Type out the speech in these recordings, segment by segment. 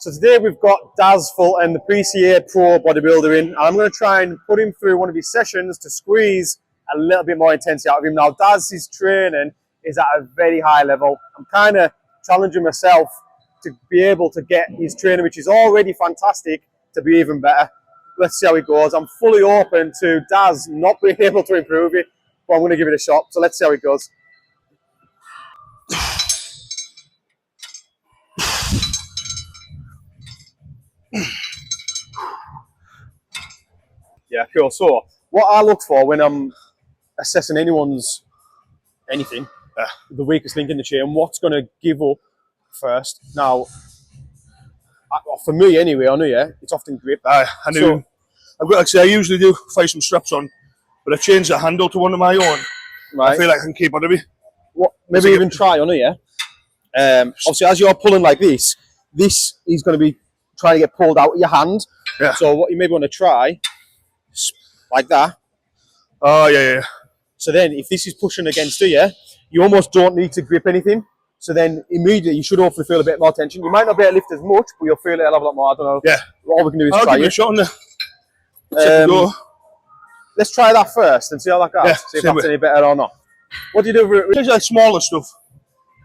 So today we've got Darren Fulton, the PCA Pro bodybuilder in, and I'm going to try and put him through one of his sessions to squeeze a little bit more intensity out of him. Now, Darren's training is at a very high level. I'm kind of challenging myself to be able to get his training, which is already fantastic, to be even better. Let's see how it goes. I'm fully open to Darren not being able to improve it, but I'm going to give it a shot. So let's see how it goes. Yeah, cool. So what I look for when I'm assessing anything, the weakest link in the chain, what's going to give up first. Now, for me anyway, I know, yeah, it's often grip. I knew. So, I've got, like I say, I usually do find some straps on, but I changed the handle to one of my own. Right. I feel like I can keep on to me. What? Maybe even try on it, yeah. Obviously, as you're pulling like this is going to be trying to get pulled out of your hand. Yeah. So what you maybe want to try, like that. Oh yeah. So then, if this is pushing against you, you almost don't need to grip anything. So then, immediately, you should hopefully feel a bit more tension. You might not be able to lift as much, but you'll feel it a lot more. I don't know. Yeah. All we can do is I'll try give you it. a shot on there. Let's try that first and see how that goes. Yeah, see if that's any better or not. What do you do for it? It's like smaller stuff.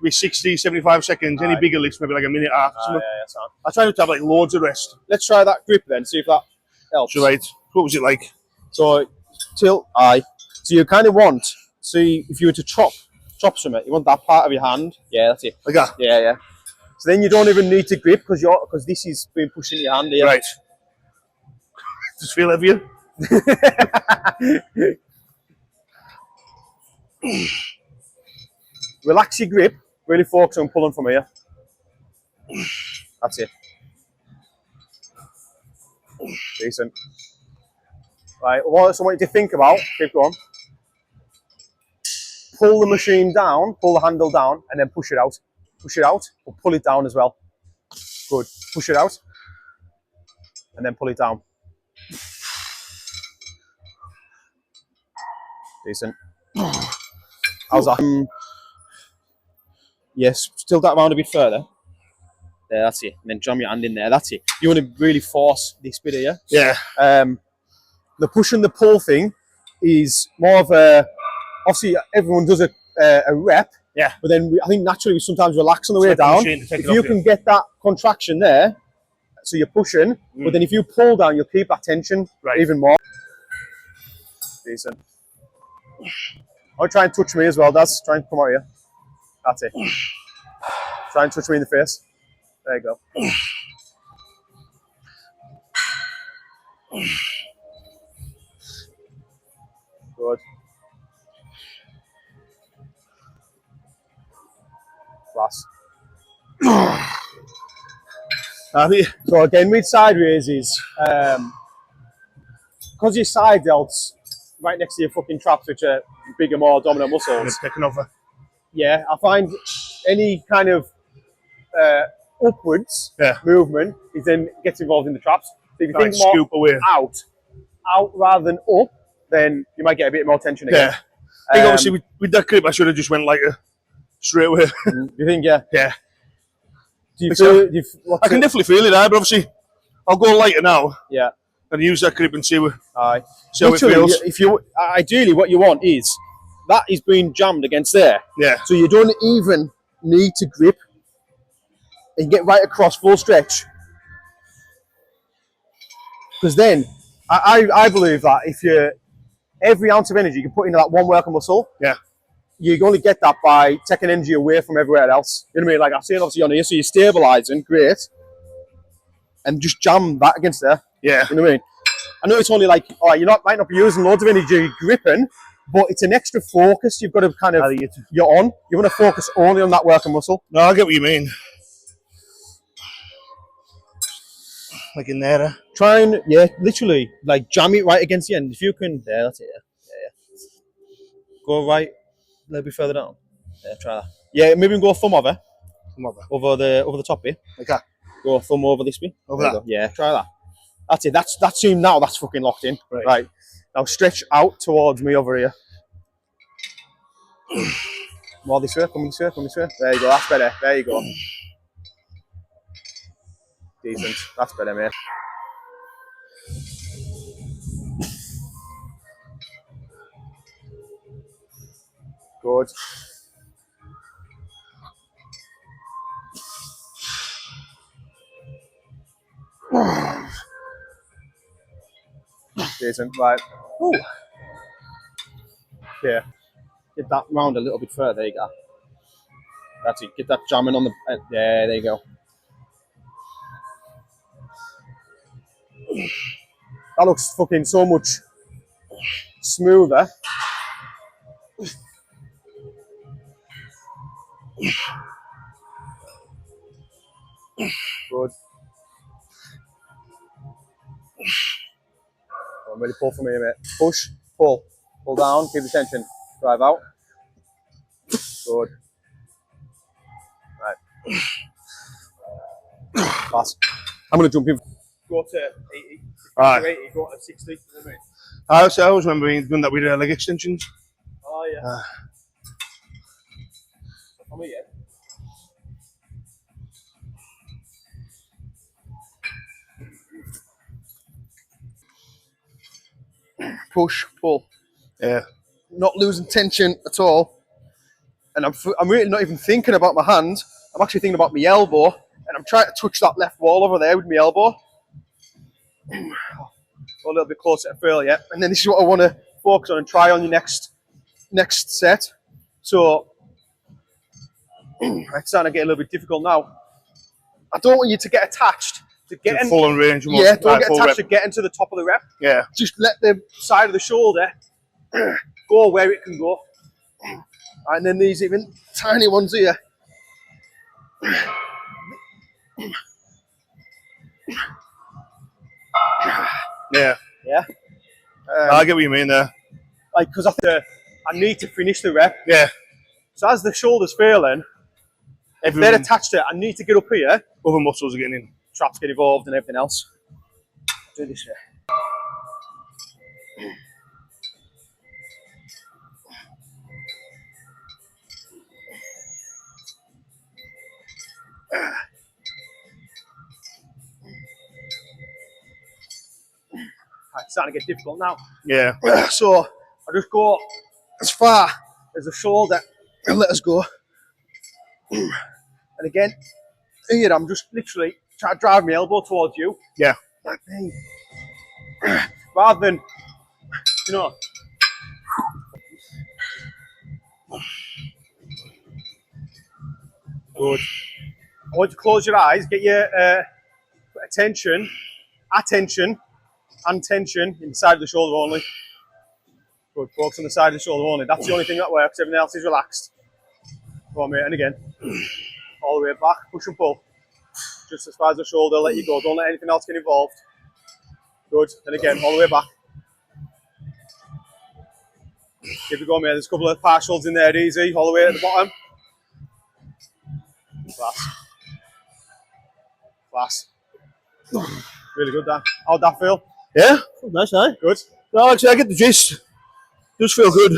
Maybe 60, 75 seconds. Any bigger lifts, maybe like a minute and a half. Yeah, I try not to have like loads of rest. Let's try that grip then, see if that helps. So right, what was it like? So tilt, So you kind of want, see if you were to chop something, you want that part of your hand. Yeah, that's it. Like that? Yeah. So then you don't even need to grip because this is being pushed in your hand here. Right. Just feel heavier. Relax your grip. Really focus on pulling from here. That's it. Decent. Right, what I want you to think about, keep going. Pull the machine down, pull the handle down, and then push it out. Push it out, or pull it down as well. Good. Push it out, and then pull it down. Decent. How's that? Yes, tilt that around a bit further. There, that's it. And then jam your hand in there. That's it. You want to really force this bit here. Yeah. The push and the pull thing is more of a. Obviously, everyone does a rep. Yeah. But then I think naturally we sometimes relax on the way down. If you can get that contraction there, so you're pushing, but then if you pull down, you'll keep that tension even more. Decent. I'll try and touch me as well, Daz. Try and come out here. That's it. Try and touch me in the face. There you go. Good. Class. So again, with side raises, because your side delts right next to your fucking traps, which are bigger, more dominant muscles. Taking over. Yeah, I find any kind of upwards movement is then gets involved in the traps. So if you think more scoop away. out rather than up, then you might get a bit more tension again. Yeah. I think obviously with that grip, I should have just went like straight away. You think, yeah? Yeah. Do you feel? I can definitely feel it, but obviously I'll go lighter now. Yeah. And use that grip and see how it feels. If you ideally, what you want is that is being jammed against there. Yeah. So you don't even need to grip and get right across full stretch. Because then, I believe that if you every ounce of energy you can put into that one working muscle, you can only get that by taking energy away from everywhere else. You know what I mean? Like I've seen obviously on here, so you're stabilising, great, and just jam that against there. Yeah. You know what I mean? I know it's only like, you might not be using loads of energy gripping, but it's an extra focus. You've got to kind of, you're on. You want to focus only on that working muscle. No, I get what you mean. Like in there. Try and, literally, like jam it right against the end. If you can, there, that's it. Yeah. Go right a little bit further down. Yeah, try that. Yeah, maybe go thumb over. Over the top bit. Like that. Go thumb over this bit. Over that. Yeah, try that. That's it. That's you now. That's fucking locked in. Right. Now stretch out towards me over here. More this way. Come this way. Come this way. There you go. That's better. There you go. Decent. That's better, mate. Good. Decent. Right. Ooh. Yeah. Get that round a little bit further. There you go. That's it. Get that jamming on the. Yeah, there you go. That looks fucking so much smoother. Good. I'm ready to pull from here, mate. Push, pull. Pull down, keep the tension. Drive out. Good. Right. Pass. I'm going to jump in. Go to 80. Right. 80, go to 60. I always remember doing that with leg extensions. Oh, yeah. Come here. Push, pull. Yeah. Not losing tension at all. And I'm really not even thinking about my hand. I'm actually thinking about my elbow. And I'm trying to touch that left wall over there with my elbow. Go a little bit closer to failure. And then this is what I want to focus on and try on your next set. So it's starting to get a little bit difficult now. I don't want you to get attached to getting full on range. Yeah, don't get attached to getting to the top of the rep. Yeah. Just let the side of the shoulder go where it can go. And then these even tiny ones here. Yeah. Yeah. I get what you mean there. Like, because I need to finish the rep. Yeah. So as the shoulder's failing, if they're attached to it, I need to get up here. Other muscles are getting in. Traps get involved and everything else. Do this here. It's starting to get difficult now. Yeah. So I just go as far as the shoulder and let us go. And again, here I'm just literally trying to drive my elbow towards you. Yeah. Like me. Rather than, you know. Good. I want you to close your eyes, get your attention and tension inside of the shoulder only. Good. Focus on the side of the shoulder only. That's the only thing that works. Everything else is relaxed. Go on, mate. And again. All the way back. Push and pull. Just as far as the shoulder. Let you go. Don't let anything else get involved. Good. And again, all the way back. Keep it going, mate. There's a couple of partials in there. Easy. All the way at the bottom. Class. Class. Really good, Dan. How'd that feel? Yeah. Nice, eh? Good. No, actually, I get the gist. Does feel good.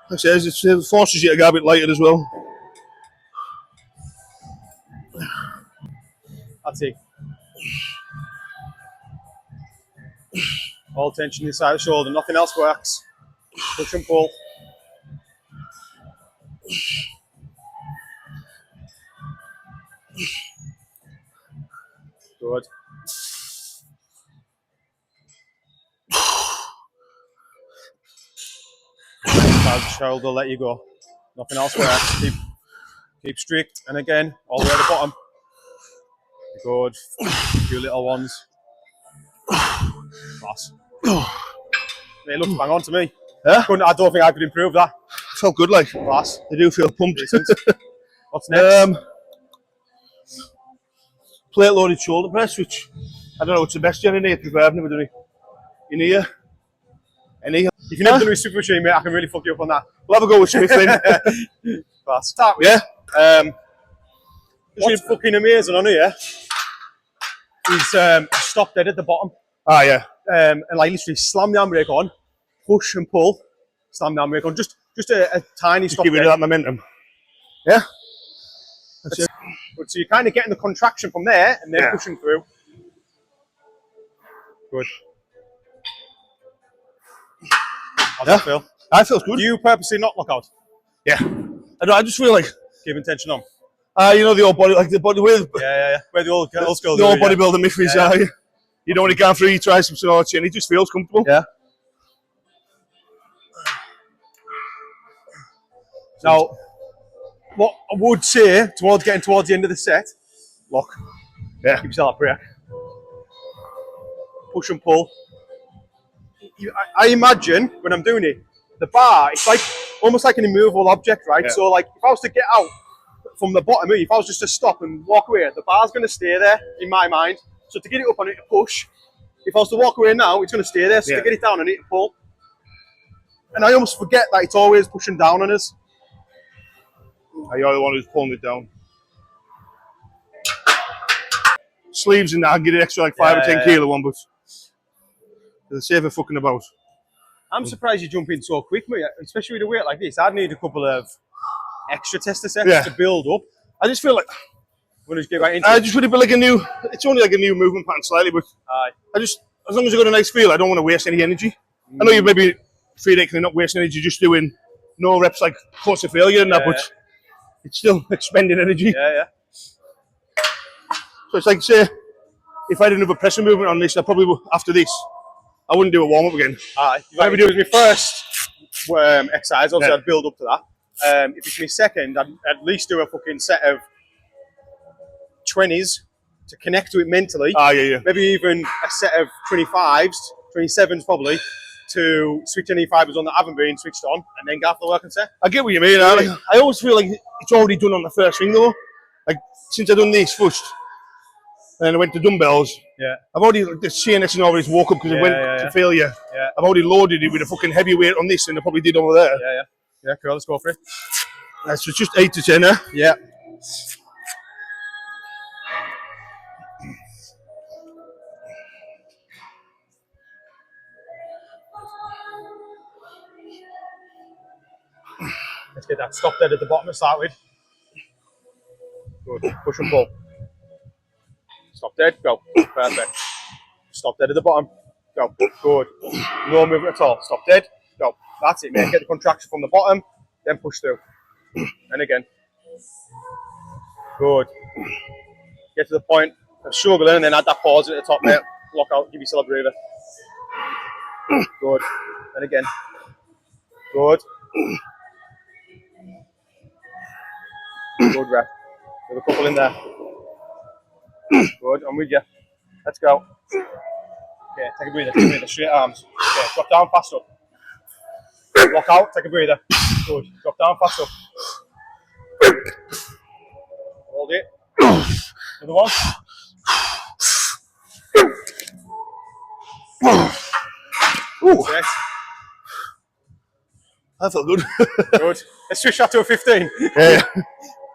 Like I said, it forces you to go a bit lighter as well. That's it. All tension inside the shoulder. Nothing else works. Push and pull. Good. Inside the shoulder, let you go. Nothing else works. Keep strict. And again, all the way at the bottom. Good. A few little ones. Class. It looks bang on to me. Yeah? I don't think I could improve that. Felt good, like. Class. They do feel pumped. What's next? Plate loaded shoulder press, which I don't know what's the best in here because I've never done it in here. If you've never done it with super machine, mate, I can really fuck you up on that. We'll have a go with Smith then. Class. Start with. Yeah. What's fucking amazing on here is stop dead at the bottom. Ah, yeah. And like literally slam the handbrake on, push and pull, slam the handbrake on. Just a tiny stop. Give it that momentum. Yeah. That's it. Good. So you're kind of getting the contraction from there and then pushing through. Good. How's that feel? That feels good. Do you purposely not lock out? Yeah. I just feel like Keeping tension on. you know the old body, like the body with Where the old school the old bodybuilder myths are. You don't want to go through your triceps and all that shit, and it just feels comfortable. Yeah. Now, what I would say getting towards the end of the set, look, give yourself a break. Push and pull. I imagine when I'm doing it, the bar, it's like almost like an immovable object, right? So like if I was to get out from the bottom, if I was just to stop and walk away, the bar's going to stay there in my mind. So to get it up, I need to push. If I was to walk away now, it's going to stay there. So to get it down, I need to pull. And I almost forget that it's always pushing down on us. You're the one who's pulling it down. Sleeves and that, I'd get an extra like 5 or 10 kilo one, but for the sake of fucking about. I'm surprised you jump in so quick, mate. Especially with a weight like this. I'd need a couple of extra tester sets to build up. I just feel like we'll just get right into I just would have been like a new. It's only like a new movement pattern slightly, but I just as long as I got a nice feel, I don't want to waste any energy. I know you maybe feel like you're not wasting energy, just doing no reps like close to failure and that, but it's still expending energy. So it's like, say, if I didn't have a pressing movement on this, I probably would, after this, I wouldn't do a warm up again. If I do my first exercise, obviously I'd build up to that. If it's my second, I'd at least do a fucking set of 20s to connect to it mentally. Maybe even a set of 25s, 27s probably, to switch any fibers on that haven't been switched on, and then go after the working set. I get what you mean. I always feel like it's already done on the first thing though. Like since I've done this first, and then I went to dumbbells. I've already the CNS and always woke up because it went to failure. I've already loaded it with a fucking heavy weight on this, and I probably did over there. Yeah, cool. Let's go for it. So it's just 8 to 10, Yeah. Let's get that stop dead at the bottom to start with. Good. Push and pull. Stop dead. Go. Perfect. Stop dead at the bottom. Go. Good. No movement at all. Stop dead. Go. That's it, mate. Get the contraction from the bottom, then push through. And again. Good. Get to the point of struggling and then add that pause at the top, mate. Lock out. Give yourself a breather. Good. And again. Good. Good rep. There's a couple in there. Good, I'm with you. Let's go. Okay, take a breather, straight arms. Okay, drop down, fast up. Lock out, take a breather. Good, drop down, fast up. Hold it. Another one. Ooh. Yes. That felt good. Good. Let's switch that to a 15. Yeah.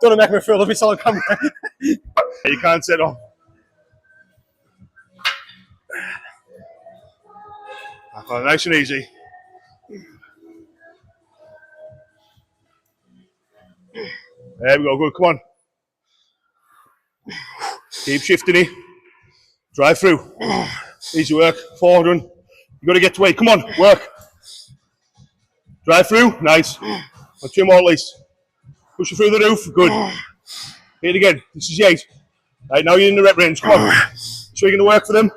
Don't make me feel a bit on camera. You can't set off. Nice and easy. There we go, good, come on. Keep shifting it. Drive through. Easy work, forward run. You got to get to weight, come on, work. Drive through, nice. 2 more at least. Push it through the roof, good. Hit it again, this is 8. Right, now you're in the rep range, come on. So you're going to work for them.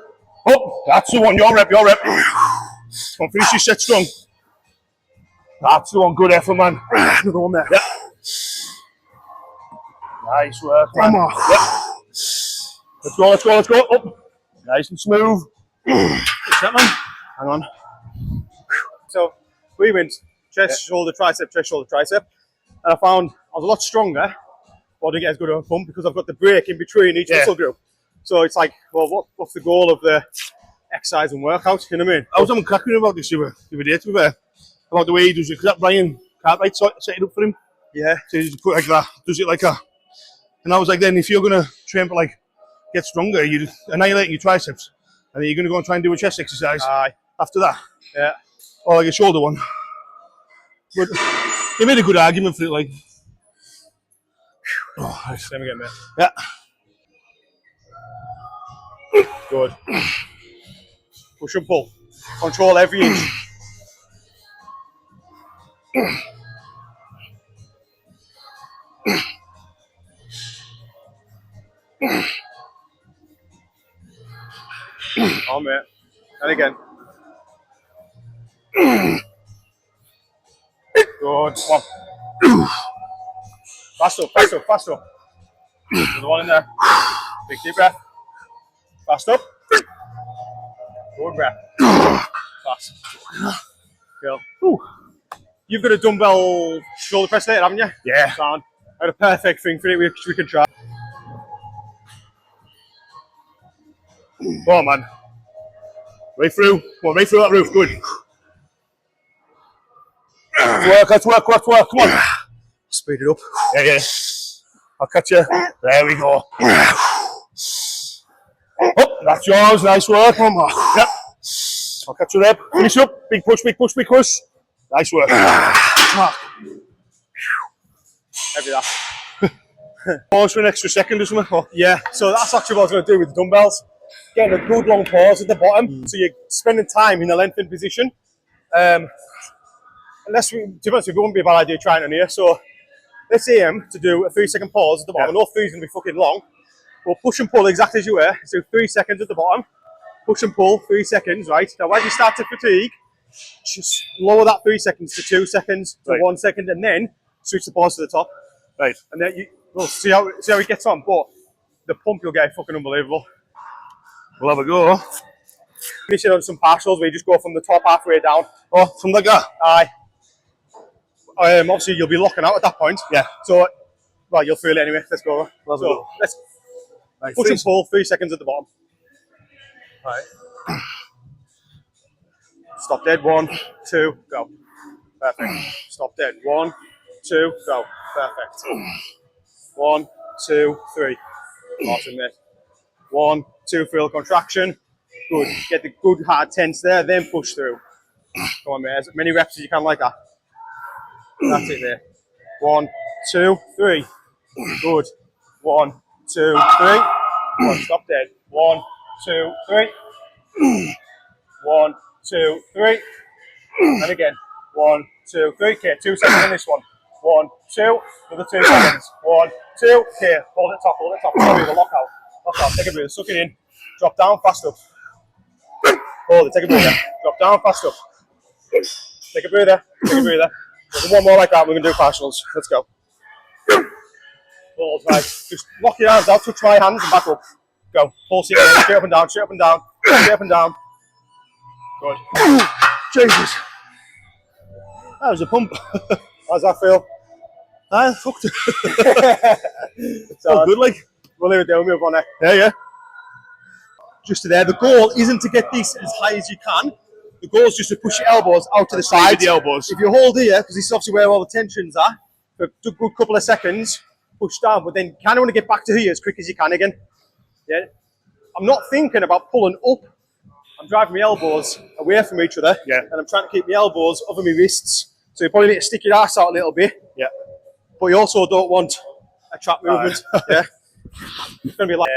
Oh, that's the one, your rep. Come on, finish your set strong. That's the one, good effort, man. Another one there. Yeah. Nice work, man. Come on. Yeah. Let's go. Up. Nice and smooth. What's that, man? Hang on. So, we went chest, shoulder, tricep, chest, shoulder, tricep. And I found I was a lot stronger, but I didn't get as good of a pump because I've got the break in between each muscle group. So it's like, well, what's the goal of the exercise and workout? You know what I mean? I was having cracking about this the other day, to be fair, about the way he does it. Because that Brian Cartwright set it up for him. Yeah. So he just put like that, does it like that. And I was like, then if you're going to train for like, get stronger, you're annihilating your triceps. And then you're going to go and try and do a chest exercise after that. Yeah. Or like a shoulder one. But he made a good argument for it, like. Oh, nice. Same again, mate. Yeah. Good. Push and pull. Control every inch. Oh, mate. And again. Good. One. Fast up, fast up, fast up. Another one in there. Big deep breath. Fast up. Good breath. Fast. Cool. Ooh. You've got a dumbbell shoulder press later, haven't you? Yeah. Sound. I had a perfect thing for it which we could try. Come on, man. Right through. Come on, right through that roof. Good. Let's work. Come on. Speed it up. Yeah. I'll catch you. There we go. Oh, that's yours. Nice work. One more. Yep. I'll catch you there. Finish up. Big push. Nice work. Heavy that. Pause for an extra second or something. Oh. Yeah, so that's actually what I was going to do with the dumbbells. Getting a good long pause at the bottom, so you're spending time in a lengthened position. Unless, to be honest, it wouldn't be a bad idea trying it on here. So let's aim to do a 3-second pause at the bottom. I know 3 is going to be fucking long. We'll push and pull exactly as you were. So 3 seconds at the bottom. Push and pull, 3 seconds, right? Now when you start to fatigue, just lower that 3 seconds to 2 seconds to 1 second, and then switch the pause to the top. Right. And then we'll see how it gets on. But the pump you'll get is fucking unbelievable. We'll have a go. Finish it on some partials where you just go from the top halfway down. Oh, something like that. Aye. Obviously you'll be locking out at that point. Yeah. So, well, you'll feel it anyway. Let's go. Go. Let's Right, push and pull. 3 seconds at the bottom. Right. Stop dead. 1, 2, go. Perfect. Stop dead. 1, 2, go. Perfect. 1, 2, 3. Awesome, mate. 1, 2, feel contraction. Good. Get the good hard tense there, then push through. Come on, mate. As many reps as you can like that. That's it there. 1, 2, 3. Good. 1, 2, 3. Stop dead. 1, 2, 3. 1, 2, 3. And again. 1, 2, 3. Okay, 2 seconds on this one. 1, 2. Another 2 seconds. 1, 2. Okay, hold it top, hold it top. Lock out. Lock out. Take a breather. Suck it in. Drop down, fast up. Hold it. Take a breather. Drop down, fast up. Take a breather. Take a breather. There's one more like that. We're going to do partials. Let's go. Hold tight. Just lock your hands out. Touch my hands and back up. Go. Pulse it in. Straight up and down. Straight up and down. Straight up and down. Good. Jesus. That was a pump. How's that feel? I fucked it. So good, like. We'll leave it there. We'll move on there. Yeah. Just to there. The goal isn't to get this as high as you can. The goal is just to push your elbows out to the side. The elbows. If you hold here, because this is obviously where all the tensions are, for a good couple of seconds, push down, but then you kind of want to get back to here as quick as you can again. Yeah. I'm not thinking about pulling up. I'm driving my elbows away from each other. Yeah. And I'm trying to keep my elbows over my wrists. So you probably need to stick your ass out a little bit. Yeah. But you also don't want a trap movement. Yeah. It's going to be like,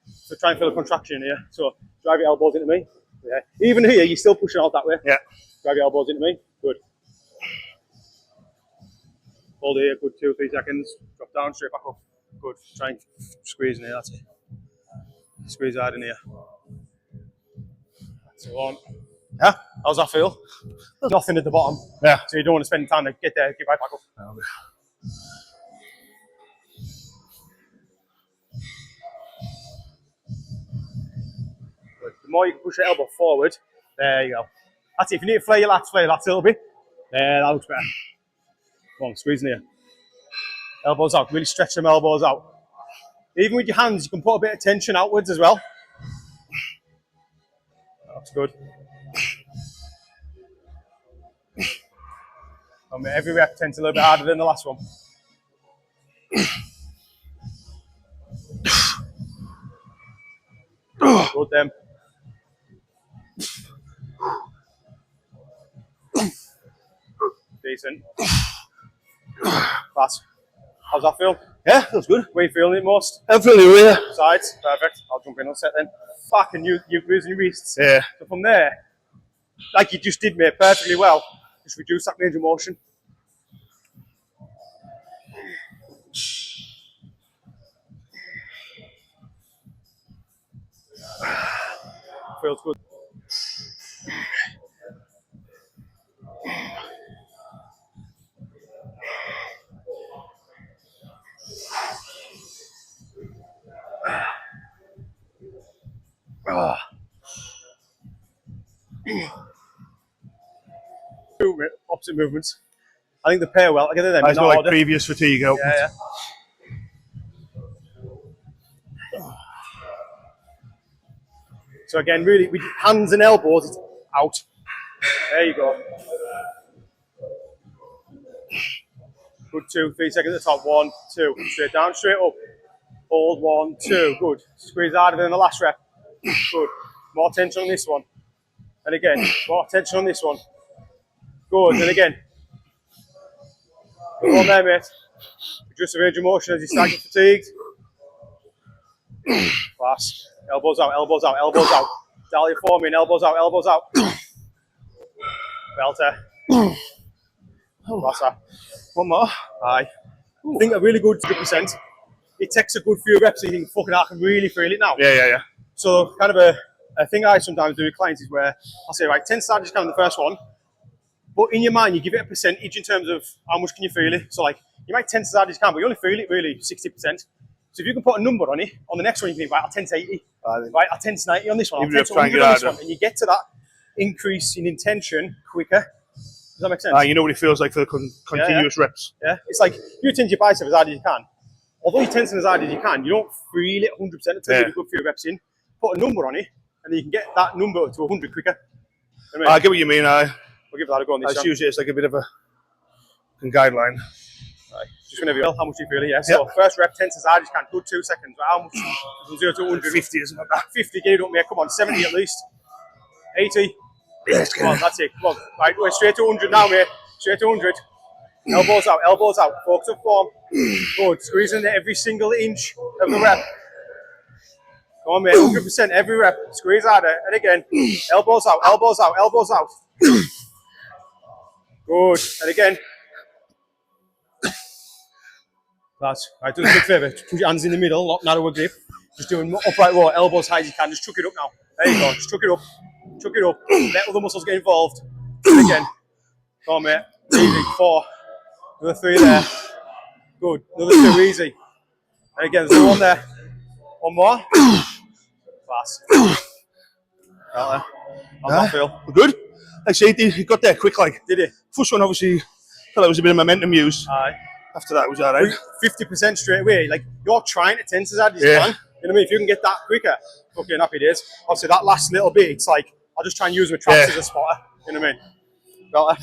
so try and feel a contraction here. So drive your elbows into me. Yeah. Even here, you're still pushing out that way. Yeah. Drive your elbows into me. Good. Hold here. Good. 2 or 3 seconds. Drop down. Straight back up. Good. Try and squeeze in here. That's it. Squeeze hard in here. That's one. Yeah. How's that feel? There's nothing at the bottom. Yeah. So you don't want to spend time to get there. Get right back up. The more you can push your elbow forward, there you go. That's it. If you need to flare your lats a little bit. There, that looks better. Come on, squeeze in here. Elbows out. Really stretch them elbows out. Even with your hands, you can put a bit of tension outwards as well. That's good. Every rep tends a little bit harder than the last one. Good then. Decent. Pass. How's that feel? Yeah, feels good. Where are you feeling it most? I'm feeling it, yeah. Sides, perfect. I'll jump in on set then. Fucking you're losing your wrists. Yeah. So from there, like you just did, mate, perfectly well. Just reduce that range of motion. Feels good. Opposite movements. I think they pair well together then. It's not like previous fatigue out. Yeah. So again, really, with hands and elbows, it's out. There you go. Good 2, 3 seconds at the top. 1, 2. Straight down, straight up. Hold 1, 2. Good. Squeeze harder than the last rep. Good. More tension on this one. And again, more tension on this one. Good. And again. Good on there, mate. Reduce the range of motion as you start getting fatigued. Fast. Elbows out, elbows out, elbows out. Dial your form in, elbows out, elbows out. Belter. Faster. One more. Aye. I think a really good 2%. It takes a good few reps so you think, fucking, I can really feel it now. Yeah. So kind of a thing I sometimes do with clients is where I'll say, right, 10 starters kind of the first one, but in your mind you give it a percentage in terms of how much can you feel it. So like, you might 10 starters you can, but you only feel it really 60%. So if you can put a number on it, on the next one you can think, right, I'll 10 to 80, right, I'll 10 to 90 on this one, I'll 10 to 100 on this one, and you get to that increase in intention quicker. Does that make sense? You know what it feels like for the continuous reps. Yeah, it's like you tense your bicep as hard as you can. Although you tense as hard as you can, you don't feel it 100% until you get a good few reps in. Put a number on it, and then you can get that number to 100 quicker. I get what you mean. We'll give that a go on this. Usually it's like a bit of a guideline. Right. Just whenever you feel, how much you feel it, yeah? So first rep, tense as hard as you can, good 2 seconds. How much? From 0 to 100. 50 or something like that. 50, get it up, mate. Come on, 70 at least. 80. Yes, come on, that's it. Come on. Right, we're straight to 100 now, mate. Straight to 100. Elbows out, elbows out. Focus on form. Good. Squeezing every single inch of the rep. Come on, mate. 100% every rep. Squeeze harder. And again. Elbows out, elbows out, elbows out. Good. And again. That's right. Do us a big favour. Put your hands in the middle, lock narrower grip. Just doing upright row, elbows high as you can. Just chuck it up now. There you go. Just chuck it up. Chuck it up. Let other muscles get involved. And again. Come on, mate. Easy. 4. Another 3 there. Good. Another 2. Easy. And again, there's one there. One more. Fast. How's that feel? Good. Like I say, he got there quick, like. Did he? First one, obviously, felt like it was a bit of momentum use. Aye. After that, it was alright. 50% straight away. Like, you're trying to tense as hard as you can. You know what I mean? If you can get that quicker, fucking happy days. Obviously, that last little bit, it's like, I'll just try and use my traps as a spotter. You know what I mean? Well,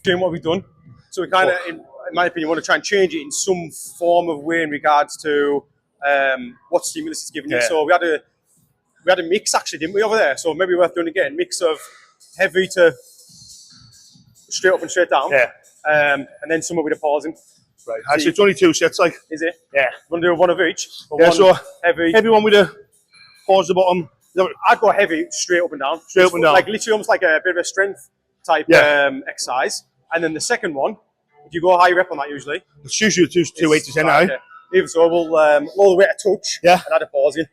doing what we've done. So we kind of, in my opinion, want to try and change it in some form of way in regards to what stimulus it's giving you. So we had a mix actually, didn't we, over there? So maybe worth doing again. Mix of heavy to straight up and straight down. And then some with a pausing. Right. Actually, it's only 2 sets, like. Is it? Yeah. Want to do one of each? Yeah, one so heavy one with a pause at the bottom. I'd go heavy, straight up and down. Straight up and down. Like literally almost like a bit of a strength type exercise. And then the second one, if you go high rep on that usually. It's usually 2 8 to 10, aye. Even so, we'll lower the weight a touch and add a pause in.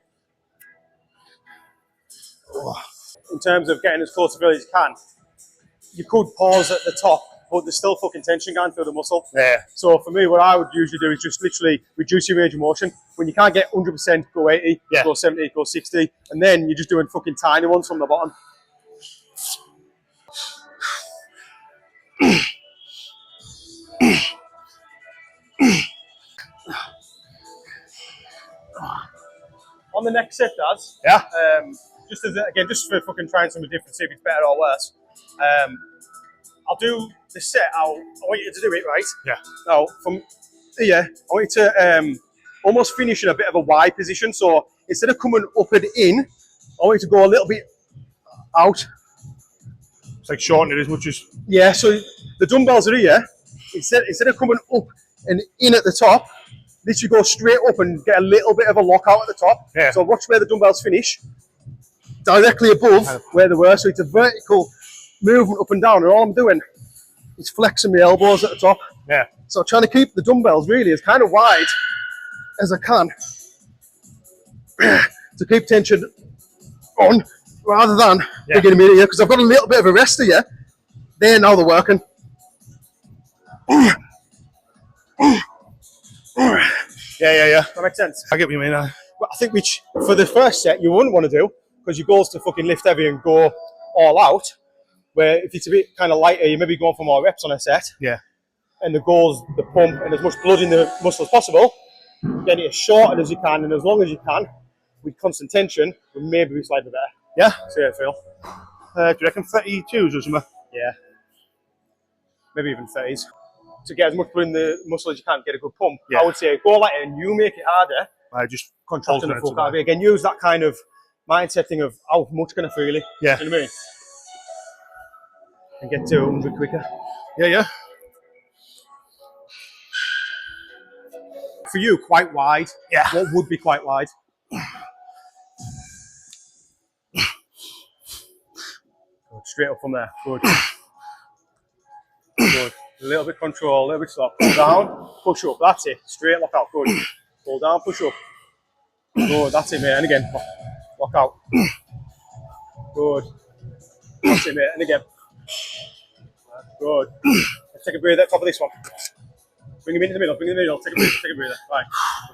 In terms of getting as close to failure as you can, you could pause at the top, but there's still fucking tension going through the muscle. Yeah. So for me, what I would usually do is just literally reduce your range of motion. When you can't get 100%, go 80, go 70, go 60, and then you're just doing fucking tiny ones from the bottom. On the next set, Daz. Just as again, just for fucking trying something different, see if it's better or worse. I'll do the set. I want you to do it right. Yeah. Now from here, I want you to almost finish in a bit of a Y position. So instead of coming up and in, I want you to go a little bit out. It's like shorten it as much as. Yeah. So the dumbbells are here. Instead of coming up and in at the top. Literally go straight up and get a little bit of a lockout at the top. Yeah. So watch where the dumbbells finish, directly above where they were. So it's a vertical movement up and down, and all I'm doing is flexing my elbows at the top. Yeah. So trying to keep the dumbbells really as kind of wide as I can to keep tension on, rather than beginning me here, because I've got a little bit of a rest here. There, now they're working. Yeah. That makes sense. I get what you mean. Well, I think which, for the first set, you wouldn't want to do, because your goal is to fucking lift heavy and go all out. Where if it's a bit kind of lighter, you maybe going for more reps on a set. Yeah. And the goal is the pump and as much blood in the muscle as possible. Get it as short as you can and as long as you can with constant tension, will maybe be slightly better. Yeah. See how it feel. Do you reckon 32s or something? Yeah. Maybe even 30s. To get as much blood in the muscle as you can, get a good pump. Yeah. I would say go lighter and you make it harder. I just Contracting the fuck out of it. Again, use that kind of mindset thing of how much can I feel it? Yeah. You know what I mean? And get to 100 quicker. Yeah. For you, quite wide. Yeah. What would be quite wide? Good. Straight up from there. Good. Good. A little bit control, a little bit stop. Pull down, push up. That's it. Straight lock out. Good. Pull down, push up. Good. That's it, mate. And again, lock out. Good. That's it, mate. And again. Good. Let's take a breather at the top of this one. Bring him into the middle. Bring him in the middle. Take a breather. Take a breather. Right.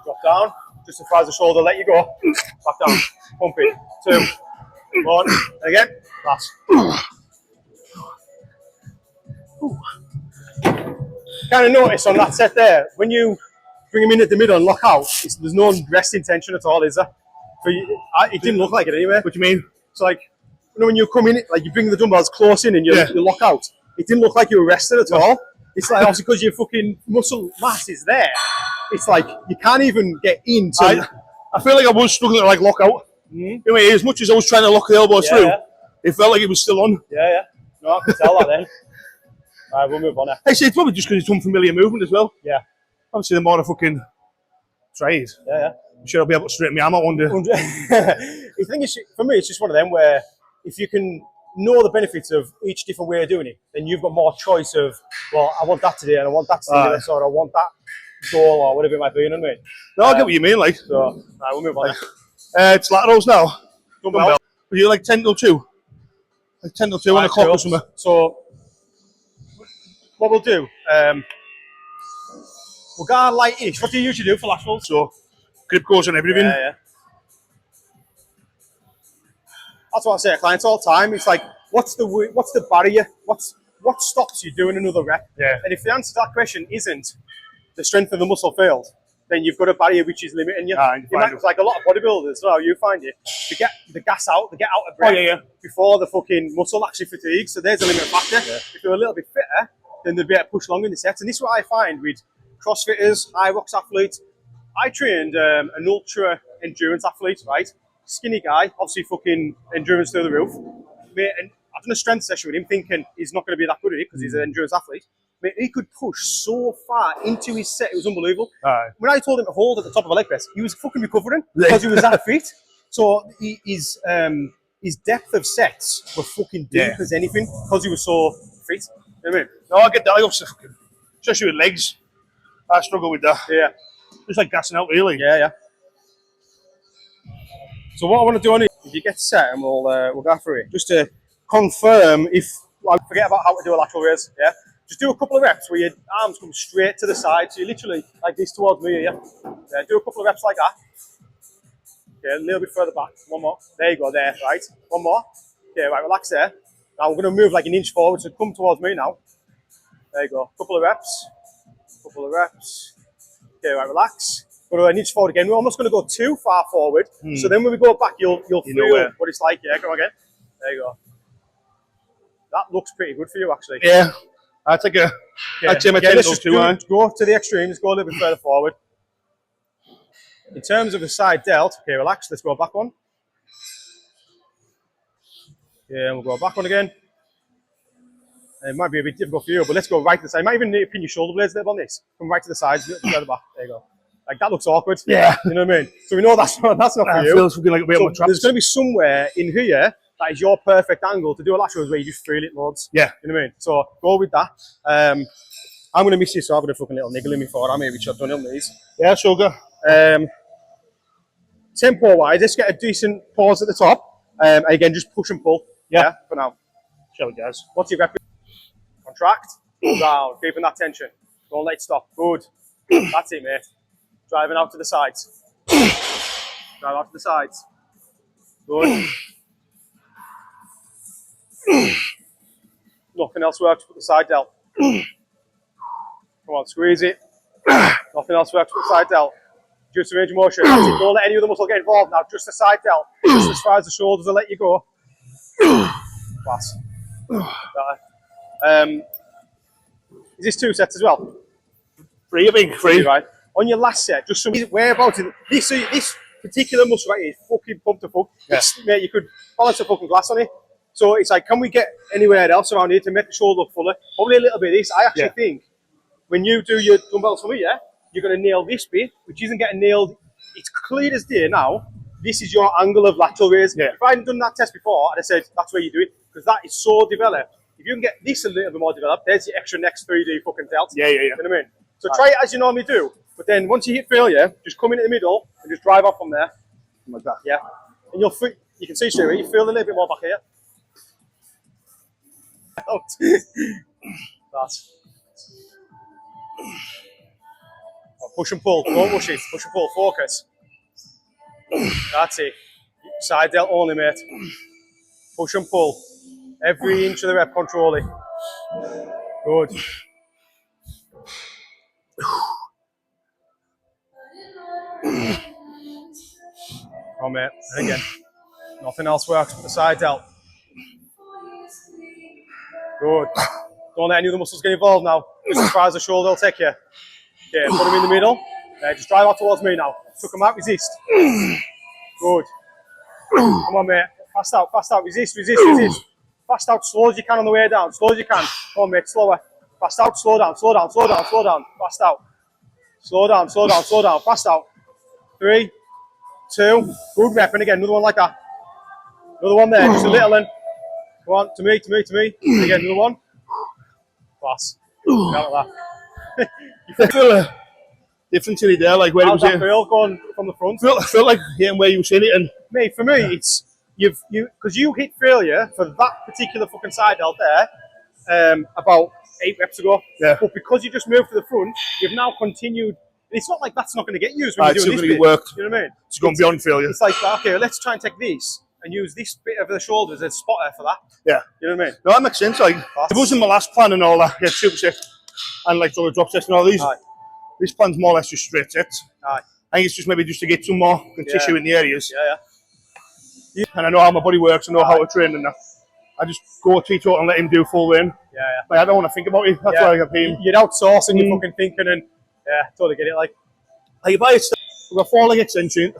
Drop down. Just as far as the shoulder. Let you go. Back down. Pump it. 2. 1. And again. Last. Kind of notice on that set there, when you bring him in at the middle and lock out, there's no resting tension at all, is there? For you, it didn't look like it anyway. What do you mean? So like, you know, when you come in, like you bring the dumbbells close in and you lock out, it didn't look like you were rested at all. It's like obviously because your fucking muscle mass is there. It's like you can't even get into. I feel like I was struggling to like lock out. I mean, as much as I was trying to lock the elbows through, it felt like it was still on. Yeah. No, I can tell that then. Alright, we'll move on now. Actually, it's probably just because it's unfamiliar movement as well. Yeah. Obviously, the more I fucking try it, I'm sure I'll be able to straighten my arm out one day. The thing is, for me, it's just one of them where if you can know the benefits of each different way of doing it, then you've got more choice of, well, I want that today and I want that today, or I want that goal or whatever it might be, you know what I mean? No, I get what you mean, like. So, alright, we'll move on now. It's laterals now. Dumbbell. Are you like 10 till 2? Like 10 till 2 on a clock or something? So, what we'll do, we'll go light-ish. What do you usually do for laterals? So, grip goes on everything. Yeah. That's what I say to clients all the time. It's like, what's the barrier? What stops you doing another rep? Yeah. And if the answer to that question isn't the strength of the muscle field, then you've got a barrier which is limiting you. It's like a lot of bodybuilders, well, you find it, they get the gas out, they get out of breath before the fucking muscle actually fatigues. So there's a limiting factor. If they're a little bit fitter, then they'll be able to push longer in the sets. And this is what I find with CrossFitters, high rocks athletes. I trained an ultra endurance athlete, right? Skinny guy, obviously fucking endurance through the roof. Mate, and I've done a strength session with him thinking he's not going to be that good at it because he's an endurance athlete. Mate, he could push so far into his set, it was unbelievable. When I told him to hold at the top of a leg press, he was fucking recovering because he was that fit. So his depth of sets were fucking deep as anything because he was so fit. You know what I mean? No, I get that. I also fucking, especially with legs, I struggle with that. Yeah. Just like gassing out, really. Yeah. So what I want to do on it, if you get set, and we'll go through it, just to confirm if I forget about how to do a lateral raise. Yeah. Just do a couple of reps where your arms come straight to the side, so you're literally like this towards me. Yeah. Do a couple of reps like that. Okay, a little bit further back. One more. There you go. There. Right. One more. Okay. Right. Relax there. Now we're going to move like an inch forward, so come towards me now. There you go. Couple of reps. Okay, right, relax. Go an inch forward again. We're almost going to go too far forward. So then when we go back, you'll feel what it's like. Yeah, go again. There you go. That looks pretty good for you, actually. Yeah. I'd say my 10 till 2. Go to the extremes. Go a little bit further forward. In terms of the side delt, okay, relax. Let's go back one. Yeah, and we'll go back one again. It might be a bit difficult for you, but let's go right to the side. You might even need to pin your shoulder blades a little bit on this. Come right to the sides, to the back. There you go. Like, that looks awkward. Yeah. You know what I mean? So we know that's not for you. Feels fucking like a bit on my There's going to be somewhere in here that is your perfect angle to do a lateral where you just feel it loads. Yeah. You know what I mean? So go with that. I'm going to miss you, so I've got a fucking little niggle in me for it. I maybe should have done it on these. Yeah, sugar. Tempo-wise, let's get a decent pause at the top. Again, just push and pull. Yeah. For now. Show it, guys. What's your rep? Contract. Pull down. Keeping that tension. Don't let it stop. Good. That's it, mate. Driving out to the sides. Drive out to the sides. Good. Nothing else works but the side delt. Come on, squeeze it. Nothing else works but the side delt. Just range of motion. Don't let any other muscle get involved now. Just the side delt. Just as far as the shoulders will let you go. Class. Is this 2 sets as well? 3, I think. 3. Right. On your last set, just some whereabouts in this particular muscle right here is fucking pumped to fuck. Yeah. Mate, you could balance a fucking glass on it. So it's like, can we get anywhere else around here to make the shoulder look fuller? Probably a little bit of this. I actually think when you do your dumbbells for me, you're going to nail this bit, which isn't getting nailed. It's clear as day now. This is your angle of lateral raise. Yeah. If I hadn't done that test before, I'd have said that's where you do it, because that is so developed. If you can get this a little bit more developed, there's the extra next 3D fucking delt. Yeah. You know what I mean? So try it as you normally do, but then once you hit failure, just come in the middle and just drive off from there. Like that. Yeah. And you can see straight away, you feel a little bit more back here. That's. Push and pull, don't rush it. Push and pull, focus. That's it. Side delt only, mate. Push and pull. Every inch of the rep, control it. Good. Oh, mate. And again, nothing else works but the side delt. Good. Don't let any of the muscles get involved now. Just as far as the shoulder will take you. Okay, put them in the middle. Just drive out towards me now. Took them out, resist. Good. Come on, mate. Fast out, resist. Fast out, slow as you can on the way down. Slow as you can. Come on, mate, slower. Fast out, slow down. Fast out. Slow down. Fast out. 3, 2. Good rep. And again, another one like that. Another one there, just a little one. Come on, to me. And again, another one. Class. Out like that. You feel a difference in it there, like where How's it was that feel going from the front? I felt like hitting where you was in it, and Mate, for me, it's because you hit failure for that particular fucking side delt there about 8 reps ago. Yeah. But because you just moved to the front, you've now continued. It's not like that's not going to get used when you're doing this bit. Worked. You know what I mean? It's gone beyond failure. It's like, okay, let's try and take this and use this bit of the shoulder as a spotter for that. Yeah. You know what I mean? No, that makes sense. Like, it wasn't my last plan and all that. Yeah, super set and like sort of drop sets and all these. Aye. This plan's more or less just straight sets. Aye. I think it's just maybe just to get some more tissue in the areas. Yeah. And I know how my body works. I know how to train and that. I just go teetotal and let him do full in. Yeah. Like, I don't want to think about it. That's why I have him. You're outsourcing your fucking thinking and totally get it. Like if I we've got 4 leg extension,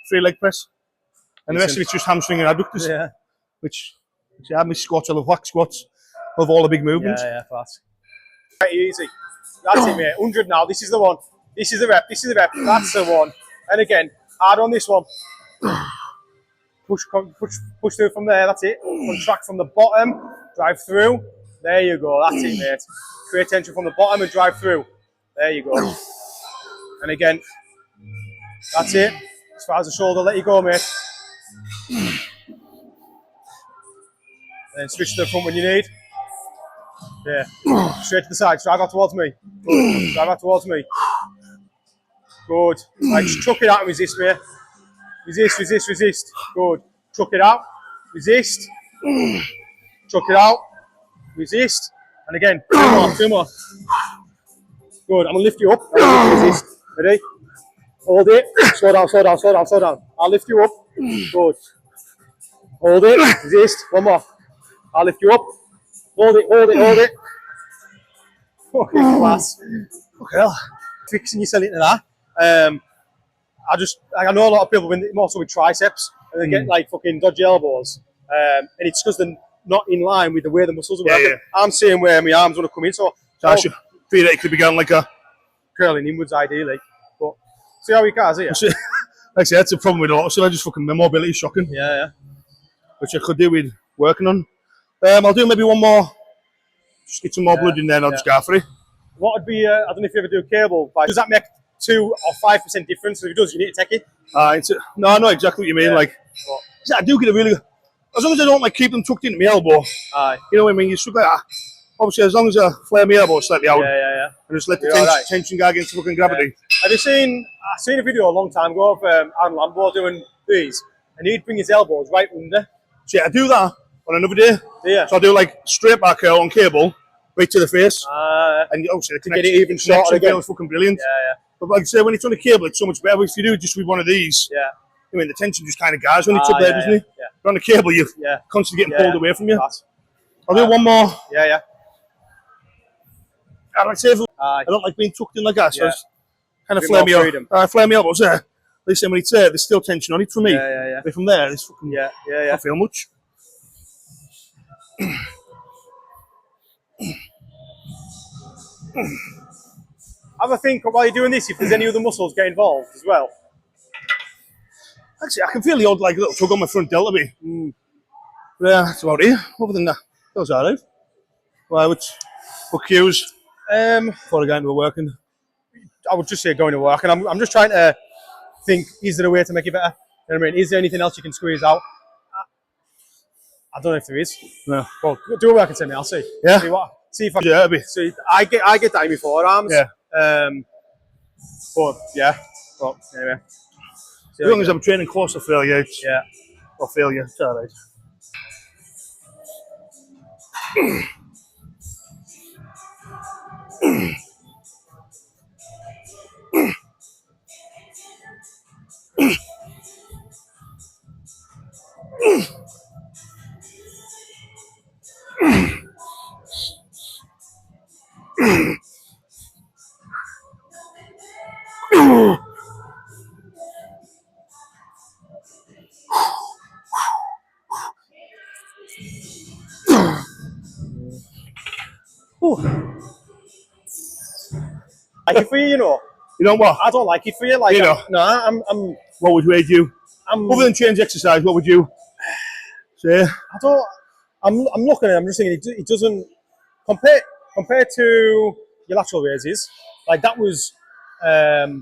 3 leg press, and the rest of it's just hamstring and adductors. Yeah. Which I have my squats, I love whack squats, I love all the big movements. Yeah, fast. Right, easy. That's it, mate. 100 now. This is the one. This is the rep. That's the one. And again, hard on this one. Push through from there. That's it. Contract from the bottom. Drive through. There you go. That's it, mate. Create tension from the bottom and drive through. There you go. And again, that's it. As far as the shoulder, let you go, mate. And then switch to the front when you need. Yeah. Straight to the side. Drive out towards me. Good. Drive out towards me. Good. Right, just chuck it out and resist, mate. Resist. Good. Chuck it out. Resist. Chuck it out. Resist. And again, 2 more. Good. I'm going to lift you up. Resist. Ready? Hold it. Slow down. I'll lift you up. Good. Hold it. Resist. 1 more. I'll lift you up. Hold it. Fucking class. Well, fixing yourself into that. I know a lot of people, more so with triceps, and they get like fucking dodgy elbows. And it's because they're not in line with the way the muscles are Yeah, working. yeah. I'm seeing where my arms want to come in, so I should feel that it could be going like a... curling inwards ideally. But see how he can, see ya? Like I said, that's the problem with a lot of stuff. I just fucking, my mobility is shocking. Yeah. Which I could do with working on. I'll do maybe one more. Just get some more blood in there and I'll just go for it. What would be, I don't know if you ever do a cable, but does that make 2 or 5% difference? If it does, you need to take it. No, I know exactly what you mean. Like, I do get a really... As long as I don't like keep them tucked into my elbow. You know what I mean? You should like that. Obviously, as long as I flare my elbow slightly out. Yeah. And just let the tension go against the fucking gravity. Have you seen, I seen a video a long time ago of Aaron Lambo doing these, and he'd bring his elbows right under. See, I do that on another day. Yeah. So I do like straight back curl on cable, right to the face. And obviously the get it even shorter again. Is fucking brilliant. Yeah. But like I say, when it's on a cable, it's so much better. If you do it just with one of these, I mean, the tension just kind of goes when it's up there, doesn't it? Yeah. But on a cable, you're constantly getting pulled away from you. I'll do one more. Yeah. And like I say, I don't like being tucked in like that, so I just kind of flare me elbows there. At least when it's there, there's still tension on it for me. But from there, it's fucking, I don't feel much. Have a think while you're doing this if there's any other muscles get involved as well. Actually, I can feel the odd like little tug on my front delta bit. Yeah, that's about it. Other than that, those are it. Well, what cues? Before I go into working, I would just say going to work, and I'm just trying to think: is there a way to make it better? You know what I mean? Is there anything else you can squeeze out? I don't know if there is. No. Well, do a work and send me. I'll see. Yeah. See if I. Yeah, a bit. See, I get that in my forearms. Yeah. But yeah. But anyway. As long as I'm training close to failure, I'll fail you. It's alright. Like it for you, you know. You know what? I don't like it for you. Like, you know. I'm. What would you do? Other than change exercise, what would you say? I'm looking at it. I'm just thinking it doesn't compared to your lateral raises. Like that was as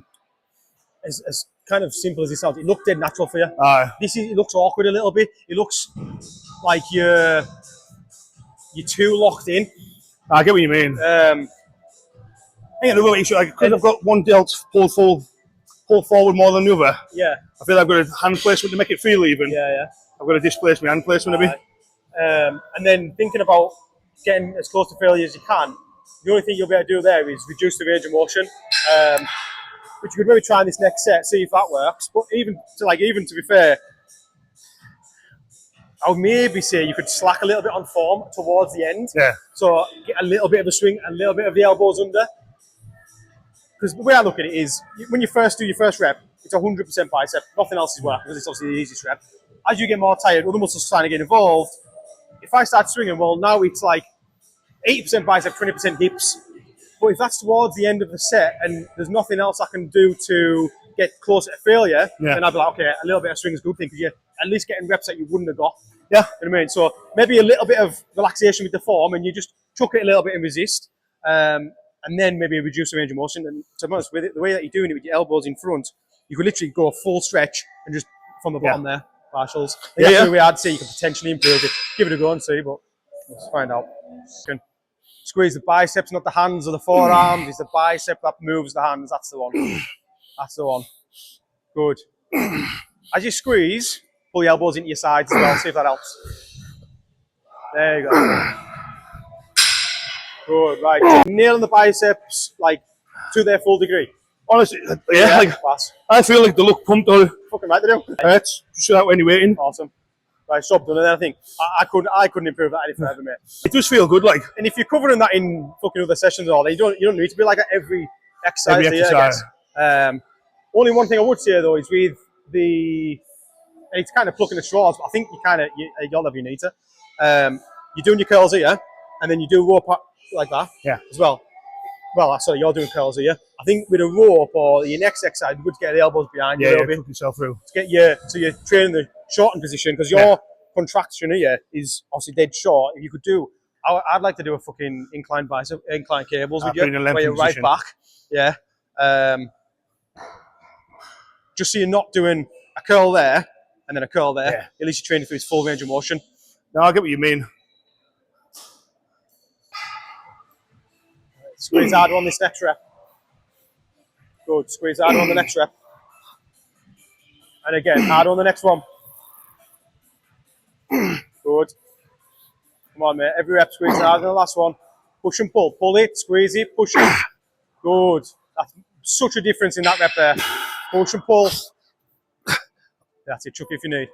kind of simple as it sounds. It looked dead natural for you. It looks awkward a little bit. It looks like you're too locked in. I get what you mean. Another issue, because I've got one delt pulled forward more than the other. Yeah. I feel I've got a hand placement to make it feel even. Yeah. I've got to displace my hand placement a bit. And then thinking about getting as close to failure as you can, the only thing you'll be able to do there is reduce the range of motion. Which you could maybe try in this next set, see if that works. But even to be fair, I would maybe say you could slack a little bit on form towards the end. Yeah. So get a little bit of a swing, a little bit of the elbows under. Because the way I look at it is, when you first do your first rep, it's 100% bicep. Nothing else is working because it's obviously the easiest rep. As you get more tired, other muscles are trying to get involved. If I start swinging, well, now it's like 80% bicep, 20% dips. But if that's towards the end of the set and there's nothing else I can do to get closer to failure, then I'd be like, okay, a little bit of swing is a good thing because you're at least getting reps that you wouldn't have got. Yeah. You know what I mean? So maybe a little bit of relaxation with the form and you just chuck it a little bit and resist. And then maybe reduce the range of motion. And to be honest with it, the way that you're doing it with your elbows in front, you could literally go a full stretch and just from the bottom there, partials. That's the way I'd say you could potentially improve it. Give it a go and see, but let's find out. You can squeeze the biceps, not the hands or the forearms. It's the bicep that moves the hands. That's the one. That's the one. Good. As you squeeze, pull your elbows into your sides as well. See if that helps. There you go. Good, right. Nailing the biceps like to their full degree. Honestly, like I feel like they look pumped out. Fucking right they do. Hurts. Just without any waiting. Awesome. Right, stop doing it. I think I couldn't improve that any further, mate. It does feel good, like. And if you're covering that in fucking other sessions or all, you don't need to be like at every exercise. Every exercise. Only one thing I would say though is with and it's kind of plucking the straws, but I think you'll have your need to. you're doing your curls here, and then you do rope like that as well. Well, sorry, you're doing curls here. I think with a rope or your next exercise, you would get the elbows behind you a little bit. Cook yourself through. To get so you're training the shortened position, because your contraction here is obviously dead short. If you could do, I'd like to do a fucking incline cables with you, where you're right back. Yeah. Just so you're not doing a curl there and then a curl there. Yeah. At least you're training through its full range of motion. No, I get what you mean. Squeeze harder on this next rep. Good. Squeeze harder on the next rep. And again, harder on the next one. Good. Come on, mate. Every rep, squeeze harder than the last one. Push and pull. Pull it, squeeze it, push it. Good. That's such a difference in that rep there. Push and pull. That's it. Chuck it if you need.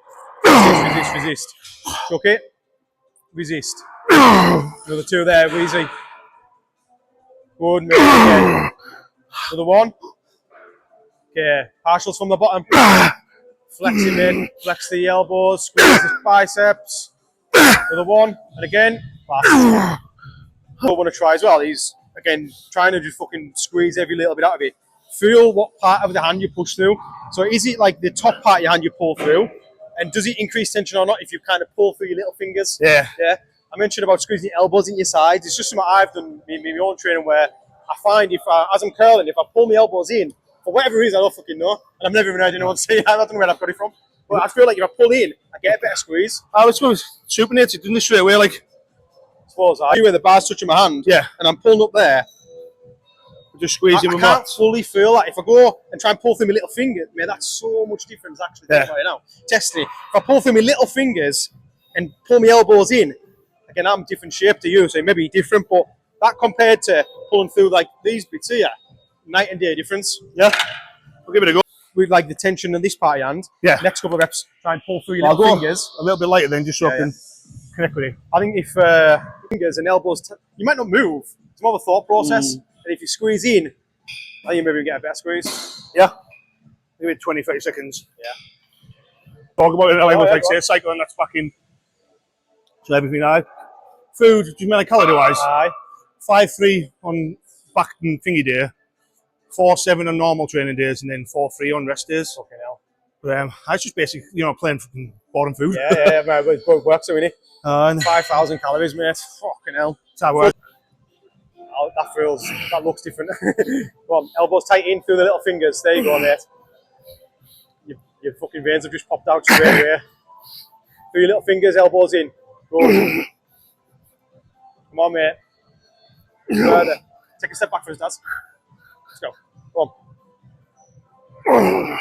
Resist, resist. Chuck it. Resist. Another two there, easy. Good, mate. Okay. Another one. Okay. Partials from the bottom. Flex it, mate. Flex the elbows. Squeeze the biceps. Another one. And again. What I want to try as well is, again, trying to just fucking squeeze every little bit out of it. Feel what part of the hand you push through. So is it like the top part of your hand you pull through? And does it increase tension or not if you kind of pull through your little fingers? Yeah. Yeah. I mentioned about squeezing your elbows in your sides. It's just something I've done in my own training, where I find as I'm curling, if I pull my elbows in, for whatever reason, I don't fucking know. And I've never even heard anyone say that. I don't know where I've got it from. But I feel like if I pull in, I get a better squeeze. I was supinates it, doing this straight away, like. I suppose where the bar's touching my hand. Yeah. And I'm pulling up there. Just squeezing I can't fully feel that. If I go and try and pull through my little fingers, man, that's so much difference actually. Yeah. Right now, testing it. If I pull through my little fingers and pull my elbows in, again, I'm different shape to you, so it may be different, but that compared to pulling through like these bits here, night and day difference. Yeah, we'll give it a go. With like the tension on this part of your hand. Yeah. Next couple of reps, try and pull through your little fingers. A little bit lighter then, just so I can connect with it. I think if fingers and elbows, you might not move. It's more of a thought process. And if you squeeze in, I think you maybe get a better squeeze. Yeah. Give it 20, 30 seconds. Yeah. Talk about it like say cycling, that's back in. So everything I food, do you mean like calorie wise? Aye. 5-3 on back and thingy day, 4-7 on normal training days, and then 4-3 on rest days. Fucking hell. But I was just basically, playing fucking boring food. Yeah, man, it works, isn't it? 5,000 calories, mate. Fucking hell. That's how it works. Oh, that looks different. Come on, elbows tight in through the little fingers. There you go, mate. Your fucking veins have just popped out straight away. Through your little fingers, elbows in. Good. Come on, mate. Further. Take a step back for us, Daz. Let's go. Come on.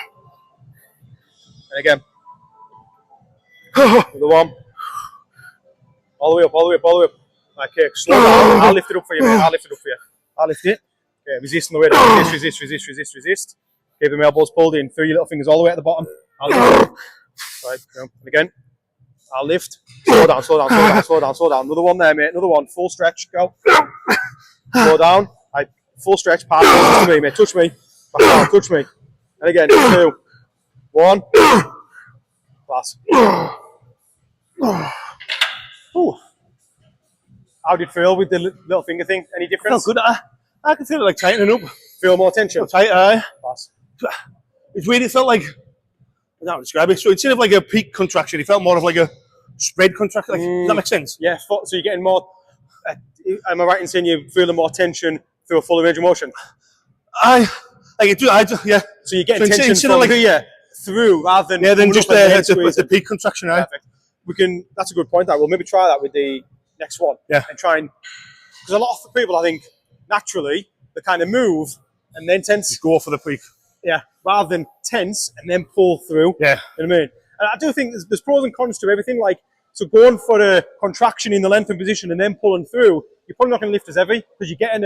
And again. Another one. All the way up, all the way up, all the way up. Okay, slow down. I'll lift it up for you, mate. I'll lift it up for you. I'll lift it. Okay, resist on the way down. Resist, resist, resist, resist, resist. Keep the elbows pulled in. Through your little fingers all the way at the bottom. I'll lift it. Right, and again. I'll lift. Slow down, slow down, slow down, slow down, slow down. Another one there, mate. Another one. Full stretch. Go. Slow down. Right, full stretch. Pass. Touch me, mate. Touch me. Back down. Touch me. And again. 2, 1. Pass. Ooh. How did it feel with the little finger thing? Any difference? Felt good. I can feel it like tightening up. Feel more tension? Tight, Pass. It's weird. It felt like, I don't know how to describe it. So instead of like a peak contraction, it felt more of like a spread contraction. Does that make sense? Yeah. So you're getting more. Am I right in saying you're feeling more tension through a full range of motion? Yeah. So you're getting tension from like, here through rather than just the peak contraction. Perfect. That's a good point. We'll maybe try that with the next one. Yeah. And try and, because a lot of people, I think, naturally they kind of move and then tense. Just go for the peak. Yeah. Rather than tense and then pull through. Yeah. You know what I mean? And I do think there's pros and cons to everything. Like, so going for a contraction in the lengthened position and then pulling through, you're probably not going to lift as heavy because you're getting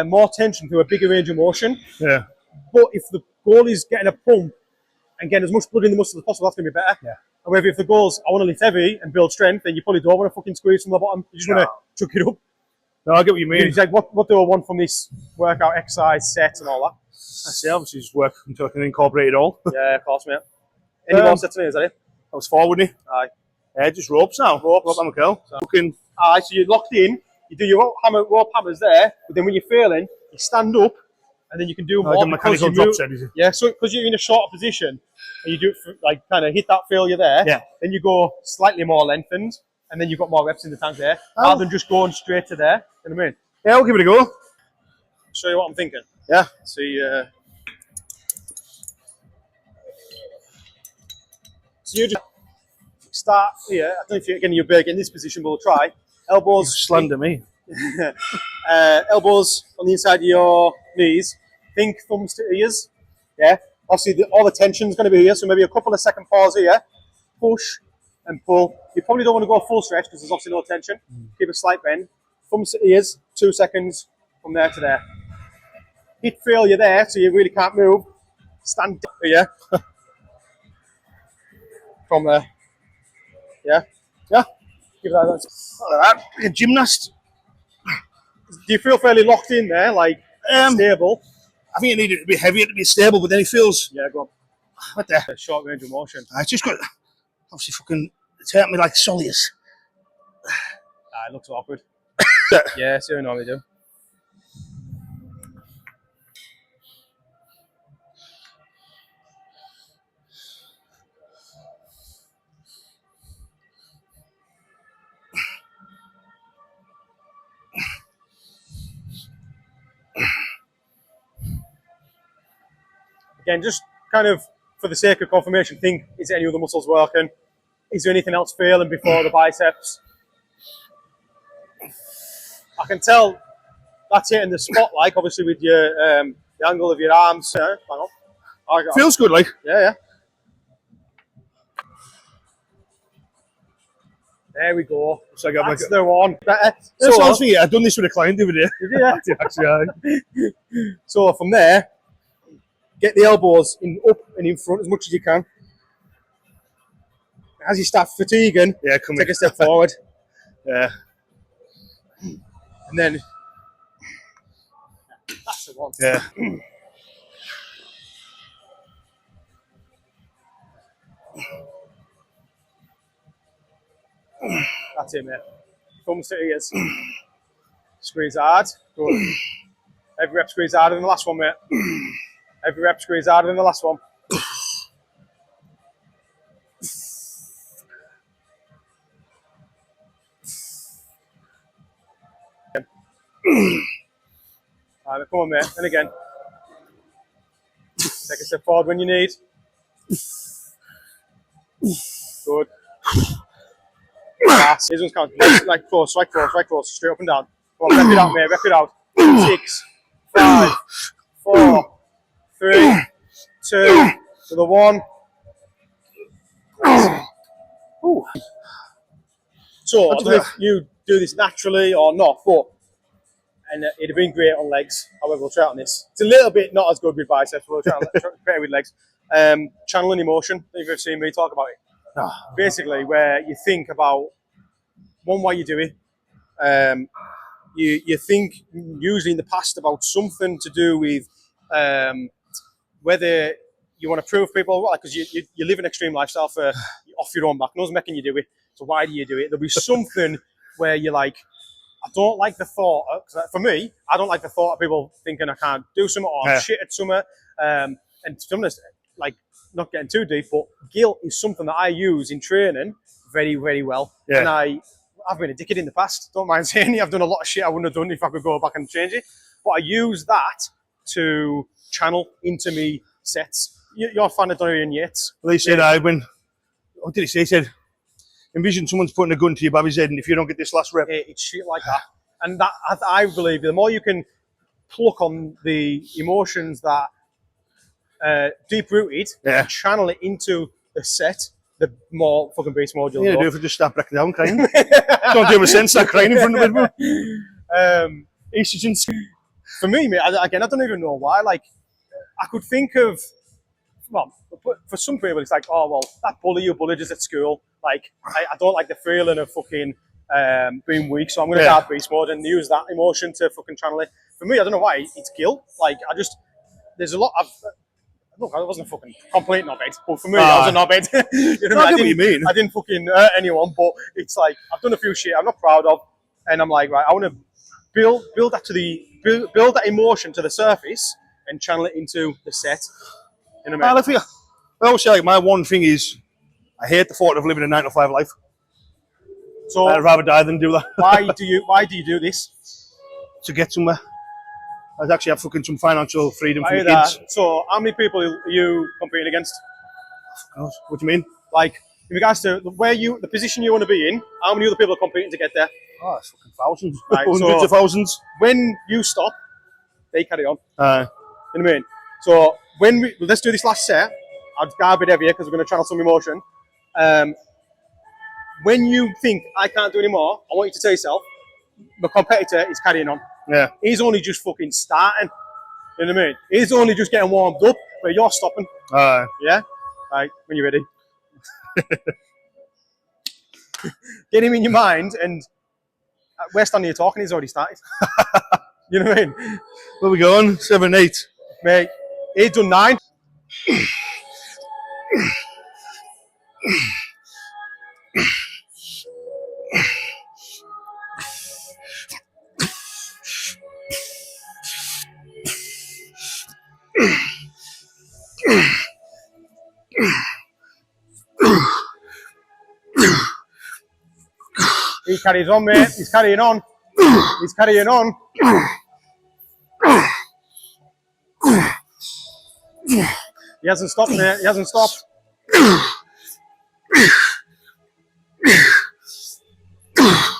more tension through a bigger range of motion. Yeah. But if the goal is getting a pump and getting as much blood in the muscle as possible, that's going to be better. Yeah. However, if the goal's I want to lift heavy and build strength, then you probably don't want to fucking squeeze from the bottom. You just want to chuck it up. No, I get what you mean. It's like, what do I want from this workout, exercise, sets and all that? I see, obviously just work until I can incorporate it all. Yeah, of course, mate. Any more sets in here, is that it? That was 4, wouldn't it? Aye. Yeah, just ropes now. Ropes. Rope and a curl. So. Fucking Aye, so you're locked in, you do your rope hammers there, but then when you're failing, you stand up, and then you can do more. Like a mechanical drop set, is it? Yeah, so because you're in a shorter position, and you do it for, like kind of hit that failure there, Yeah. then you go slightly more lengthened, and then you've got more reps in the tank there, rather than just going straight to there. You know what I mean? Yeah, I'll give it a go. Show you what I'm thinking. Yeah. See, so you just start here. I don't know if you're getting your big in this position, but we'll try. Elbows. You slander me. Elbows on the inside of your knees. Think thumbs to ears. Yeah. Obviously, all the tension's going to be here, so maybe a couple of second pause here. Push and pull. You probably don't want to go full stretch because there's obviously no tension. Keep a slight bend. Thumbs to ears. 2 seconds from there to there. Hit failure there, so you really can't move. Stand here. From there. Yeah. Yeah. Give that. All right. You're a gymnast. Do you feel fairly locked in there, like stable? I think you need it to be heavier to be stable, but then it feels. Yeah, go on. What the? A short range of motion. I just got. Obviously, fucking. It's hurt me like Solius. It looks awkward. Yeah, see what I normally do. Again, just kind of for the sake of confirmation, think, is there any other muscles working? Is there anything else failing before the biceps? I can tell that's hitting the spot, like, obviously with your the angle of your arms. Hang on. Feels good, like. Yeah. There we go. So I got That's the one. That's what I was thinking. I've done this with a client the other day. Yeah. Actually, So from there, get the elbows up and in front as much as you can. As you start fatiguing, take a step forward. Yeah. And then, that's the one. Yeah. That's it, mate. Thumbs to ears. Squeeze hard. Good. Every rep squeeze harder than the last one, mate. Every rep squeeze harder than the last one. Alright, come on, mate. And again. Take a step forward when you need. Good. Pass. These ones count. Like close, right close, straight up and down. Come on, rep it out, mate. Rep it out. 6, 5, 4, 3, 2, to the 1. Ooh. So, I don't know if you do this naturally or not, but it'd have been great on legs. However, we'll try it on this. It's a little bit not as good with biceps, but we'll try better with legs. Channeling emotion. If you've seen me talk about it. Basically, where you think about why you do it. You think usually in the past about something to do with whether you want to prove people, because you live an extreme lifestyle off your own back. No one's making you do it. So why do you do it? There'll be something where you're like, I don't like the thought. For me, I don't like the thought of people thinking I can't do something or I'm shit at something. And to be honest, like, not getting too deep, but guilt is something that I use in training very, very well. Yeah. And I've been a dickhead in the past. Don't mind saying it. I've done a lot of shit I wouldn't have done if I could go back and change it. But I use that to channel into me sets. You're a fan of Darren Yates. Well, he said, what did he say? He said, envision someone's putting a gun to your baby's head, and if you don't get this last rep. It's shit like that. And that, I believe, the more you can pluck on the emotions that deep-rooted and channel it into the set, the more fucking beast mode you'll go. Do if you just start breaking down crying. Don't do a sense that crying in front of people. For me, mate, again, I don't even know why. Like, I could think of, well, for some people, it's like, oh, well, that bully you bullied us at school. Like, I don't like the feeling of fucking being weak, so I'm going to start beast mode and use that emotion to fucking channel it. For me, I don't know why, it's guilt. Like, there's a lot of, look, I wasn't a fucking complete knobhead, but for me, I was a knobhead. You know, I get what you mean. I didn't fucking hurt anyone, but it's like I've done a few shit I'm not proud of, and I'm like, right, I want to build that emotion to the surface and channel it into the set. You know what I mean? I always say, like, my one thing is, I hate the thought of living a 9-to-5 life. So I'd rather die than do that. why do you do this? To get somewhere. I'd actually have fucking some financial freedom for the kids. So how many people are you competing against? What do you mean? Like, in regards to the position you want to be in, how many other people are competing to get there? Oh, it's fucking thousands. Right, Hundreds of thousands. When you stop, they carry on. You know what I mean? So let's do this last set. I'll grab a bit heavier because we're going to channel some emotion. When you think I can't do any more, I want you to tell yourself, the competitor is carrying on. Yeah. He's only just fucking starting. You know what I mean? He's only just getting warmed up, but you're stopping. Yeah? Right, when you're ready. Get him in your mind, and we're standing here talking, he's already started. You know what I mean? Where we going? 7, 8. Mate, he's done 9. He carries on, mate. He's carrying on. He's carrying on. He hasn't stopped, mate. He hasn't stopped.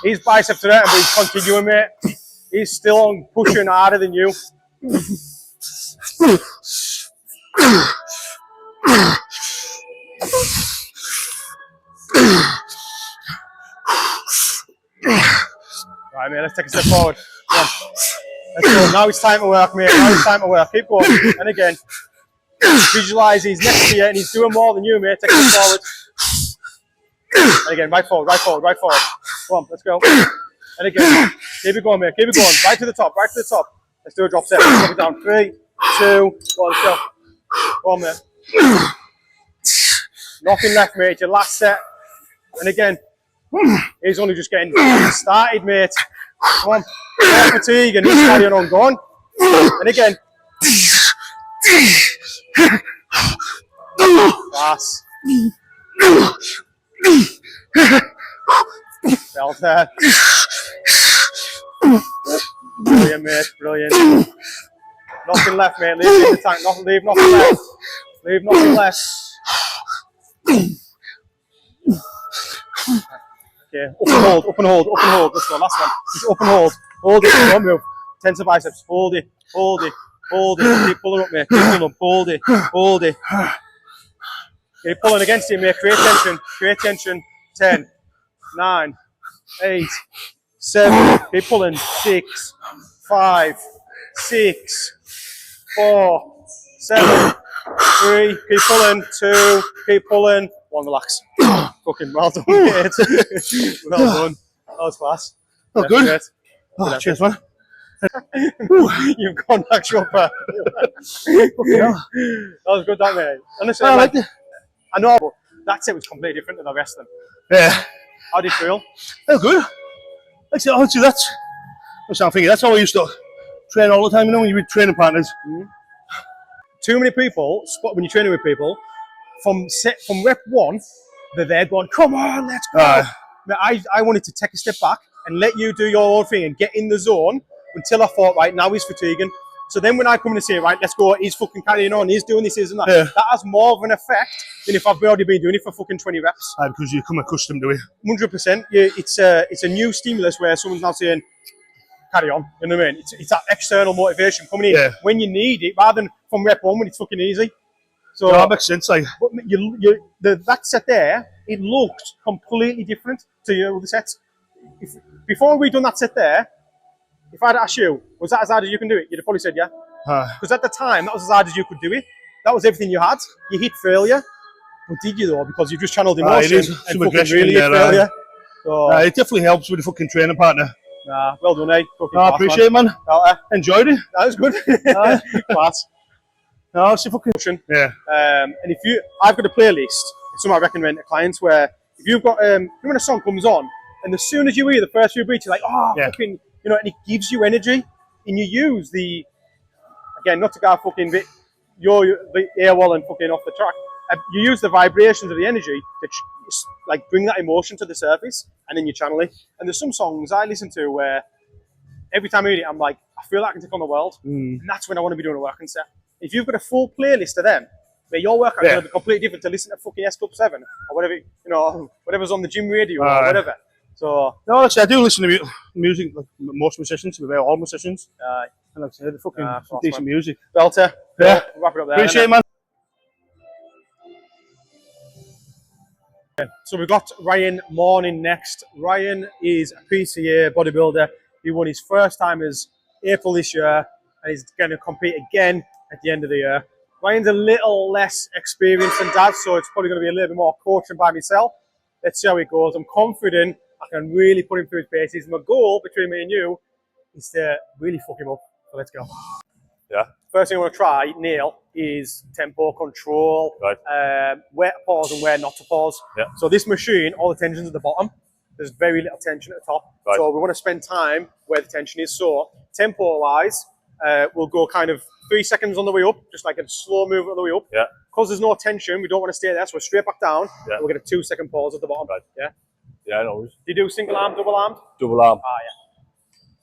His biceps are hurting, but he's continuing, mate. He's still on pushing harder than you. Right, mate, let's take a step forward. Come on. Let's go. Now it's time to work, mate. Now it's time to work. Keep going. And again, visualise he's next to you and he's doing more than you, mate. Take a step forward. And again, right forward, right forward, right forward. Come on, let's go. And again, keep it going, mate. Keep it going. Right to the top, right to the top. Let's do a drop set. Let's drop it down. 3, 2, 1, let's go. Go on, mate. Nothing left, mate. It's your last set. And again, he's only just getting started, mate. Come on. No fatigue, and he's carrying on going. And again. Class. Felt that. Brilliant, mate. Brilliant. Nothing left, mate. Leave it in the tank. Leave nothing left. Leave nothing left. Okay, up and hold, up and hold, up and hold. Let's go, last one. Just up and hold. Hold it, don't move. Tense the biceps. Hold it, hold it, hold it. Keep pulling up, mate. Keep pulling up. Hold it, hold it. Keep pulling against him, mate. Create tension. Create tension. 10, 9, 8, 7. Keep pulling. 6, 5, 6, 4, 7, 3. Keep pulling. 2. Keep pulling. 1. Relax. Fucking well done, mate. Well done. That was class. Oh, good. Oh, cheers, man. You've gone back up. That was good, that, mate. Honestly, I liked it. I know, but that set was completely different than the rest of them. Yeah. How did you feel? Oh, good. Honestly, that's what I'm thinking. That's how I used to train all the time, you know, when you were training partners. Mm-hmm. Too many people, when you're training with people, from rep 1, they're there going, come on, let's go. I wanted to take a step back and let you do your own thing and get in the zone until I thought, right, now he's fatiguing. So then when I come in and say, right, let's go, he's fucking carrying on, he's doing this, isn't that? Yeah. That has more of an effect than if I've already been doing it for fucking 20 reps. Because you come accustomed to it. 100%. It's a new stimulus where someone's now saying, carry on. You know what I mean? It's that external motivation coming in when you need it, rather than from rep 1 when it's fucking easy. So that makes sense. Like, that set there, it looked completely different to your other sets. Before we'd done that set there, if I'd asked you, was that as hard as you can do it? You'd have probably said yeah. Because at the time, that was as hard as you could do it. That was everything you had. You hit failure. But did you though? Because you've just channeled emotion and fucking really hit failure. So, it definitely helps with a fucking training partner. Well done, eh? I appreciate it, man. Enjoyed it. That was good. Class. No, it's a fucking... Yeah. And if I've got a playlist, it's something I recommend to clients where if you've got, when a song comes on, and as soon as you hear the first few beats, you're like, oh, fucking, you know, and it gives you energy, and you use the, again, not to go fucking bit, the air wall and fucking off the track, you use the vibrations of the energy to like bring that emotion to the surface, and then you channel it. And there's some songs I listen to where every time I hear it, I'm like, I feel like I can take on the world, and that's when I want to be doing a working set. If you've got a full playlist of them, where your workout is going to be completely different to listen to fucking S Club 7 or whatever, you know, whatever's on the gym radio or whatever. So no, actually, I do listen to music, like most musicians, with all musicians. And like I said, the fucking decent music. Belter. Yeah. Wrap it up there. Appreciate it, man. So we've got Ryan Maughan next. Ryan is a PCA bodybuilder. He won his first time as April this year, and he's going to compete again at the end of the year. Ryan's a little less experienced than Dad, so it's probably going to be a little bit more coaching by myself. Let's see how it goes. I'm confident I can really put him through his paces. My goal between me and you is to really fuck him up. So let's go. Yeah. First thing I want to try, nail, is tempo control, where to pause and where not to pause. Yeah. So this machine, all the tension's at the bottom. There's very little tension at the top. Right. So we want to spend time where the tension is. So tempo-wise, we'll go kind of 3 seconds on the way up, just like a slow movement on the way up. Yeah. Because there's no tension, we don't want to stay there, so we're straight back down. Yeah. And we'll get a 2 second pause at the bottom. Right. Yeah. Yeah, I know. Do you do single arm, double arm? Double arm. Ah,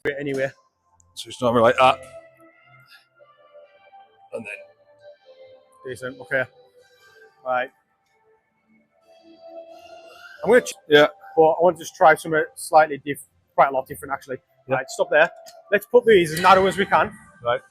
yeah. Anyway. So it's not really like that. And then. Decent. Okay. Right. I'm going to. Yeah. But I want to just try something slightly different, quite a lot different actually. Yeah. Right, stop there. Let's put these as narrow as we can. Right.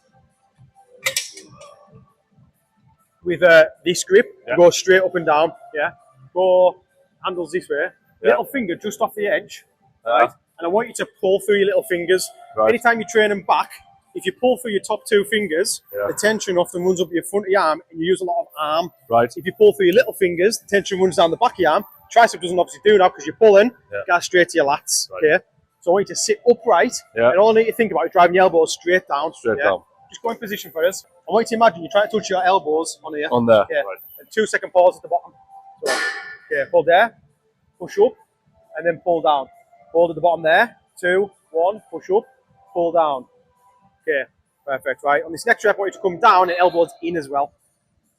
With this grip, go straight up and down. Yeah. Go handles this way. Little finger just off the edge. Right. And I want you to pull through your little fingers. Right. Anytime you train them back, if you pull through your top 2 fingers, the tension often runs up your front of your arm, and you use a lot of arm. Right. If you pull through your little fingers, the tension runs down the back of your arm. Tricep doesn't obviously do that because you're pulling. Go straight to your lats. Right. Okay. So I want you to sit upright, and all I need you to think about is driving your elbows straight down. Straight down. Just go in position for us. I want you to imagine you try to touch your elbows on here. On there. Yeah. Right. And 2 second pause at the bottom. So, okay, pull there, push up, and then pull down. Hold at the bottom there. 2, 1, push up, pull down. Okay, perfect. Right. On this next rep, I want you to come down and elbows in as well.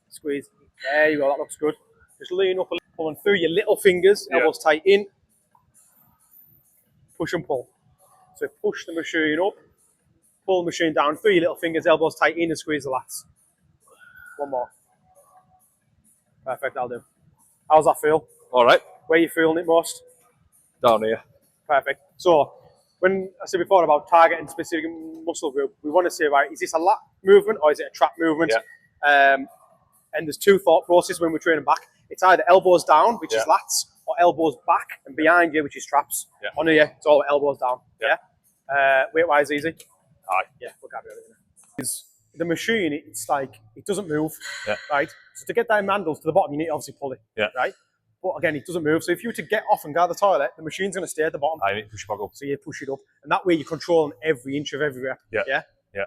Squeeze. There you go. That looks good. Just lean up a little, pulling through your little fingers, elbows tight in. Push and pull. So push the machine up, pull the machine down through your little fingers, elbows tight in, and squeeze the lats. One more. Perfect, that'll do. How's that feel? All right. Where are you feeling it most? Down here. Perfect. So, when I said before about targeting specific muscle group, we want to say, right, is this a lat movement or is it a trap movement? Yeah. And there's 2 thought processes when we're training back. It's either elbows down, which is lats, or elbows back and behind you, which is traps. Yeah. On here, it's all elbows down. Yeah. Weight-wise, easy. Aye. Yeah, we'll grab it. The machine, it's like, it doesn't move, right? So to get down handles to the bottom, you need to obviously pull it, right? But again, it doesn't move. So if you were to get off and go to the toilet, the machine's going to stay at the bottom. I need to push it back up. So you push it up. And that way you're controlling every inch of every rep. Yeah. Yeah? Yeah.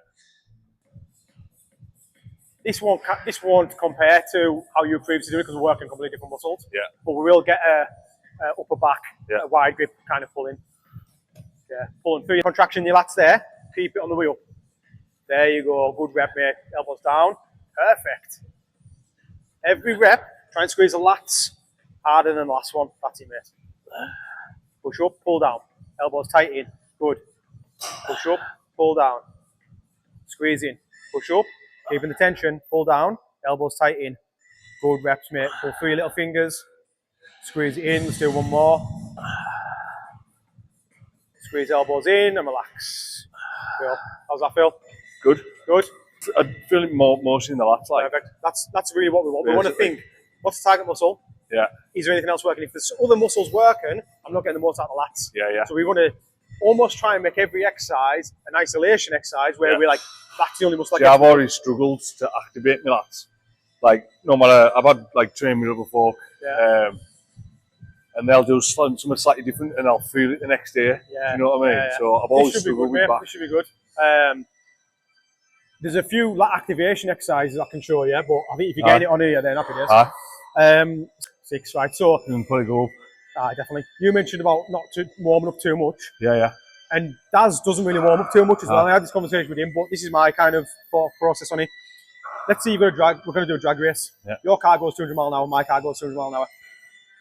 This won't compare to how you previously did it because we're working completely different muscles. Yeah. But we will get a upper back, a wide grip kind of pulling. Yeah. Pulling through your contraction, your lats there. Keep it on the way up. There you go. Good rep, mate. Elbows down. Perfect. Every rep, try and squeeze the lats harder than the last one. That's it, mate. Push up, pull down. Elbows tight in. Good. Push up, pull down. Squeeze in. Push up, keeping the tension. Pull down. Elbows tight in. Good reps, mate. Pull through your little fingers. Squeeze it in. Let's do one more. Squeeze elbows in and relax. Cool. How's that feel? Good. Good. I feel it mostly in the lats. Like. Perfect. That's really what we want. We want to think, what's the target muscle? Yeah. Is there anything else working? If there's other muscles working, I'm not getting the most out of the lats. Yeah, yeah. So we want to almost try and make every exercise an isolation exercise where we're like, that's the only muscle I get. I've already struggled to activate my lats. Like, no matter, I've had like training with other folk, and they'll do something slightly different and I'll feel it the next day. Yeah. You know what I mean? So I've always struggled with that. This should be good. There's a few lat activation exercises I can show you, but I think if you get it on here, then happy days. 6, right? So and probably go up. Definitely. You mentioned about not warming up too much. Yeah, yeah. And Daz doesn't really warm up too much as well. I had this conversation with him, but this is my kind of thought process on it. Let's say we're going to do a drag race. Yeah. Your car goes 200 mile an hour, my car goes 200 mile an hour.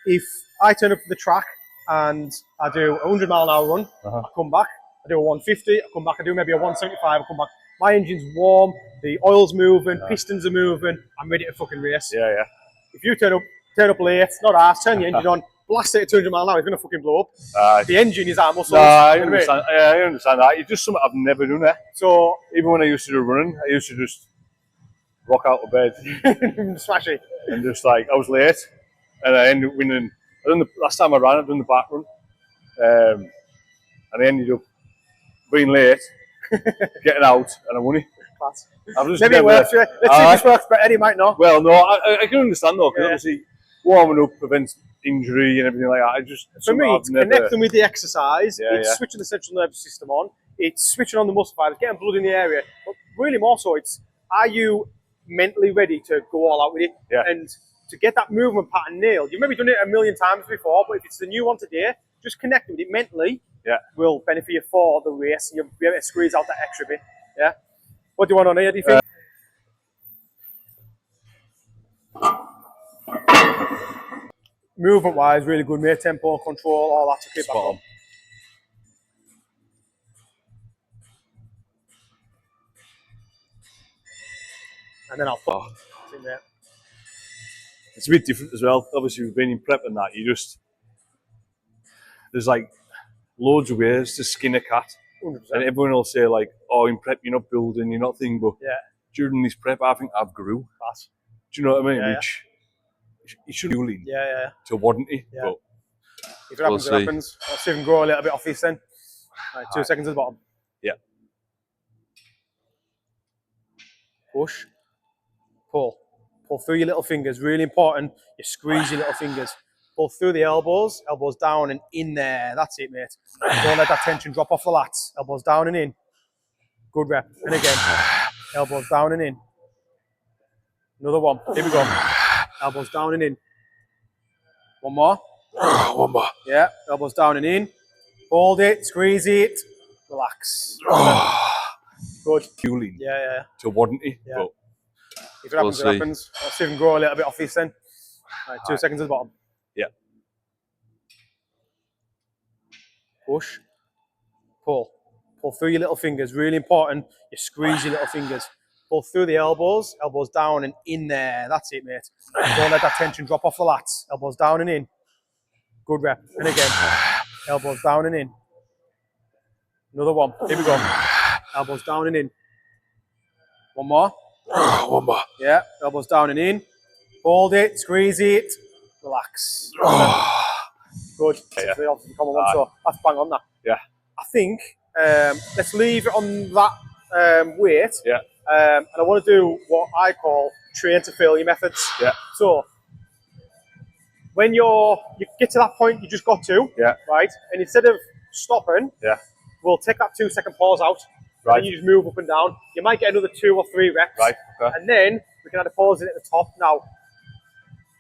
If I turn up to the track and I do a 100 mile an hour run, I come back, I do a 150, I come back, I do maybe a 175, I come back. My engine's warm, the oil's moving, pistons are moving, I'm ready to fucking race. Yeah, yeah. If you turn up late, not ass, turn the engine on, blast it at 200 mile an hour, it's going to fucking blow up. The engine is our muscles. No, I understand. Yeah, I understand that. It's just something I've never done it. So even when I used to do running, I used to just rock out of bed, smash it, and just like I was late, and I ended up winning. Last time I ran, I'd done the back run, and I ended up being late, getting out, and I won it. Class. Maybe it works. Let's see if this works, but Eddie might not. Well, no, I can understand though, because obviously warming up prevents injury and everything like that. For me, it's connecting with the exercise. It's switching the central nervous system on. It's switching on the muscle fibers, getting blood in the area. But really, more so, it's are you mentally ready to go all out with it and to get that movement pattern nailed? You've maybe done it a million times before, but if it's the new one today, just connect with it mentally. Will benefit you for the race. You'll be able to squeeze out that extra bit. Yeah. What do you want on here? Do you think? Movement wise, really good, mate. Tempo, control, all that to keep that on. And then I'll put it in there. It's a bit different as well. Obviously, we've been in prep and that. There's like loads of ways to skin a cat. 100%. And everyone will say like, oh, in prep you're not building, you're not thinking, but during this prep I think I've grew. Class. Do you know what I mean? Which it should be fueling to warrant it. Yeah. But if it happens, it happens. Let's see if we can grow a little bit off this then. Right, 2 seconds at the bottom. Yeah. Push. Pull. Pull through your little fingers. Really important. You squeeze your little fingers. Pull through the elbows. Elbows down and in there. That's it, mate. Don't let that tension drop off the lats. Elbows down and in. Good rep. And again. Elbows down and in. Another one. Here we go. Elbows down and in. One more. One more. Yeah. Elbows down and in. Hold it. Squeeze it. Relax. Good. Fueling. Yeah. To warrant it. Yeah. But if it happens, it happens. Let's see if we can grow a little bit off this then. Right, 2 seconds at the bottom. Yeah. Push. Pull. Pull through your little fingers. Really important. You squeeze your little fingers. Pull through the elbows. Elbows down and in there. That's it, mate. Don't let that tension drop off the lats. Elbows down and in. Good rep. And again. Elbows down and in. Another one. Here we go. Elbows down and in. One more. One more. Yeah. Elbows down and in. Hold it. Squeeze it. Relax. Good. Yeah. The common one, so that's bang on that. Yeah. I think let's leave it on that weight. Yeah. And I want to do what I call train to failure methods. Yeah. So when you get to that point, you just got to. Yeah. Right. And instead of stopping, we'll take that 2 second pause out. Right. And you just move up and down. You might get another 2 or 3 reps. Right. Okay. And then we can add a pause in at the top. Now,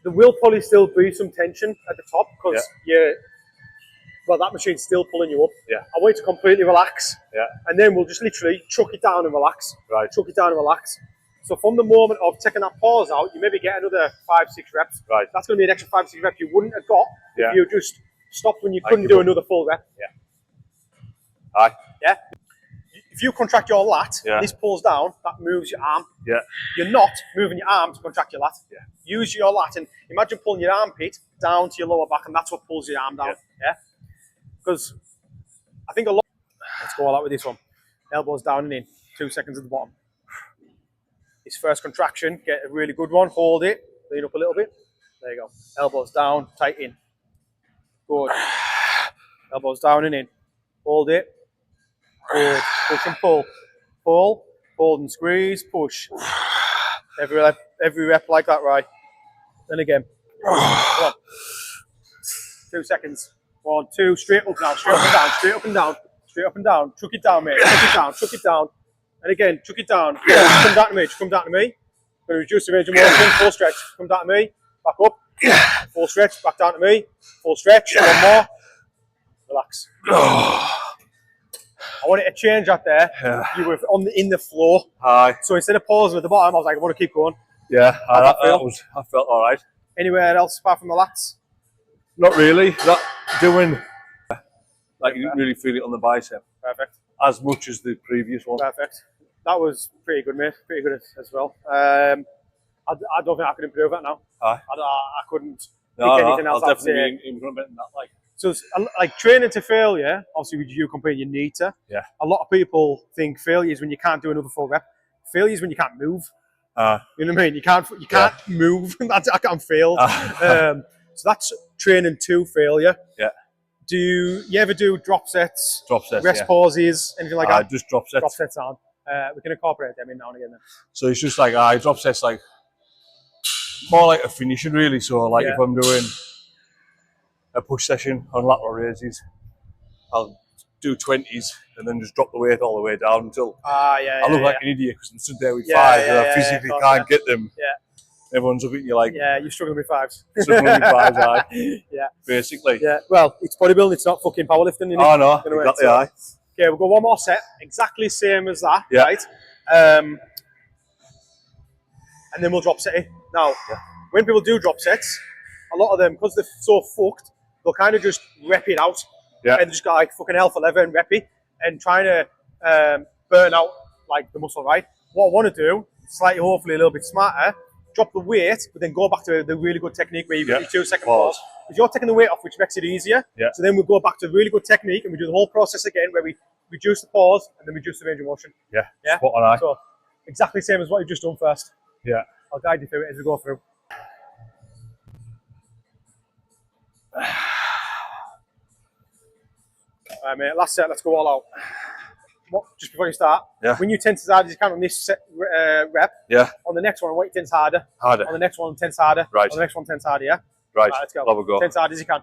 there will probably still be some tension at the top because that machine's still pulling you up. Yeah. I want you to completely relax. Yeah. And then we'll just literally chuck it down and relax. Right. Chuck it down and relax. So from the moment of taking that pause out, you maybe get another 5-6 reps. Right. That's going to be an extra 5-6 reps you wouldn't have got if you just stopped when you couldn't do another full rep. Yeah. Aye. Yeah. If you contract your lat, this pulls down, that moves your arm. Yeah. You're not moving your arm to contract your lat. Yeah. Use your lat and imagine pulling your armpit down to your lower back, and that's what pulls your arm down. Yeah. Because I think a lot. Let's go all out with this one. Elbows down and in. 2 seconds at the bottom. This first contraction, get a really good one. Hold it. Lean up a little bit. There you go. Elbows down, tight in. Good. Elbows down and in. Hold it. Good. Push and pull. Pull. Hold and squeeze. Push. Every rep like that, right? Then again. Come on. 2 seconds. 1, 2. Straight up now. Straight up and down. Straight up and down. Straight up and down. Chuck it down, mate. Chuck it down. Chuck it down. And again, chuck it down. Just come down to me. Just come down to me. Going to reduce the range of motion. Full stretch. Come down to me. Back up. Full stretch. Back down to me. Full stretch. One more. Relax. I wanted to change that there. Yeah. You were in the floor. Aye. So instead of pausing at the bottom, I was like, I want to keep going. Yeah, I felt all right. Anywhere else apart from the lats? Not really. Not doing like you didn't really feel it on the bicep Perfect. as much as the previous one. Perfect. That was pretty good, mate. Pretty good as well. I don't think I could improve that now. Aye. I couldn't No, pick anything else. I'll definitely improve it in that. Like, so it's, like training to failure, obviously with you comparing, you need to. Yeah. A lot of people think failure is when you can't do another full rep. Failure is when you can't move. You know what I mean? You can't move. I can't fail. So that's training to failure. Yeah. Do you ever do drop sets? Drop sets, rest pauses, anything like that? Just drop sets. Drop sets on. We can incorporate them in now and again then. So it's just like drop sets, like more like a finishing really. So like if I'm doing a push session on lateral raises, I'll do 20s and then just drop the weight all the way down until I look like an idiot because I'm stood there with 5 and I physically can't get them. Yeah. Everyone's looking at you like, you're struggling with 5s. Struggling with 5s, aye. Yeah. Basically. Yeah. Well, it's bodybuilding, it's not fucking powerlifting. Oh no, exactly, aye. Okay, we'll go one more set, exactly same as that, Yeah. right? And then we'll drop set it. Now, when people do drop sets, a lot of them, because they're so fucked, they'll kind of just rep it out. Yeah. And just got like fucking hell for leather and rep it and trying to burn out like the muscle, right? What I want to do, slightly hopefully a little bit smarter, drop the weight, but then go back to the really good technique where you get your 2-second pause. If you're taking the weight off, which makes it easier, so then we'll go back to really good technique and we do the whole process again where we reduce the pause and then reduce the range of motion. Yeah. Spot on, aye. So exactly the same as what you've just done first. Yeah. I'll guide you through it as we go through. All right, mate, last set, let's go all out. Just before you start, when you tense as hard as you can on this set, rep, on the next one, I want you to tense harder. On the next one, tense harder. Right. On the next one, tense harder, yeah? Right, let's go. Have a go. Tense hard as you can.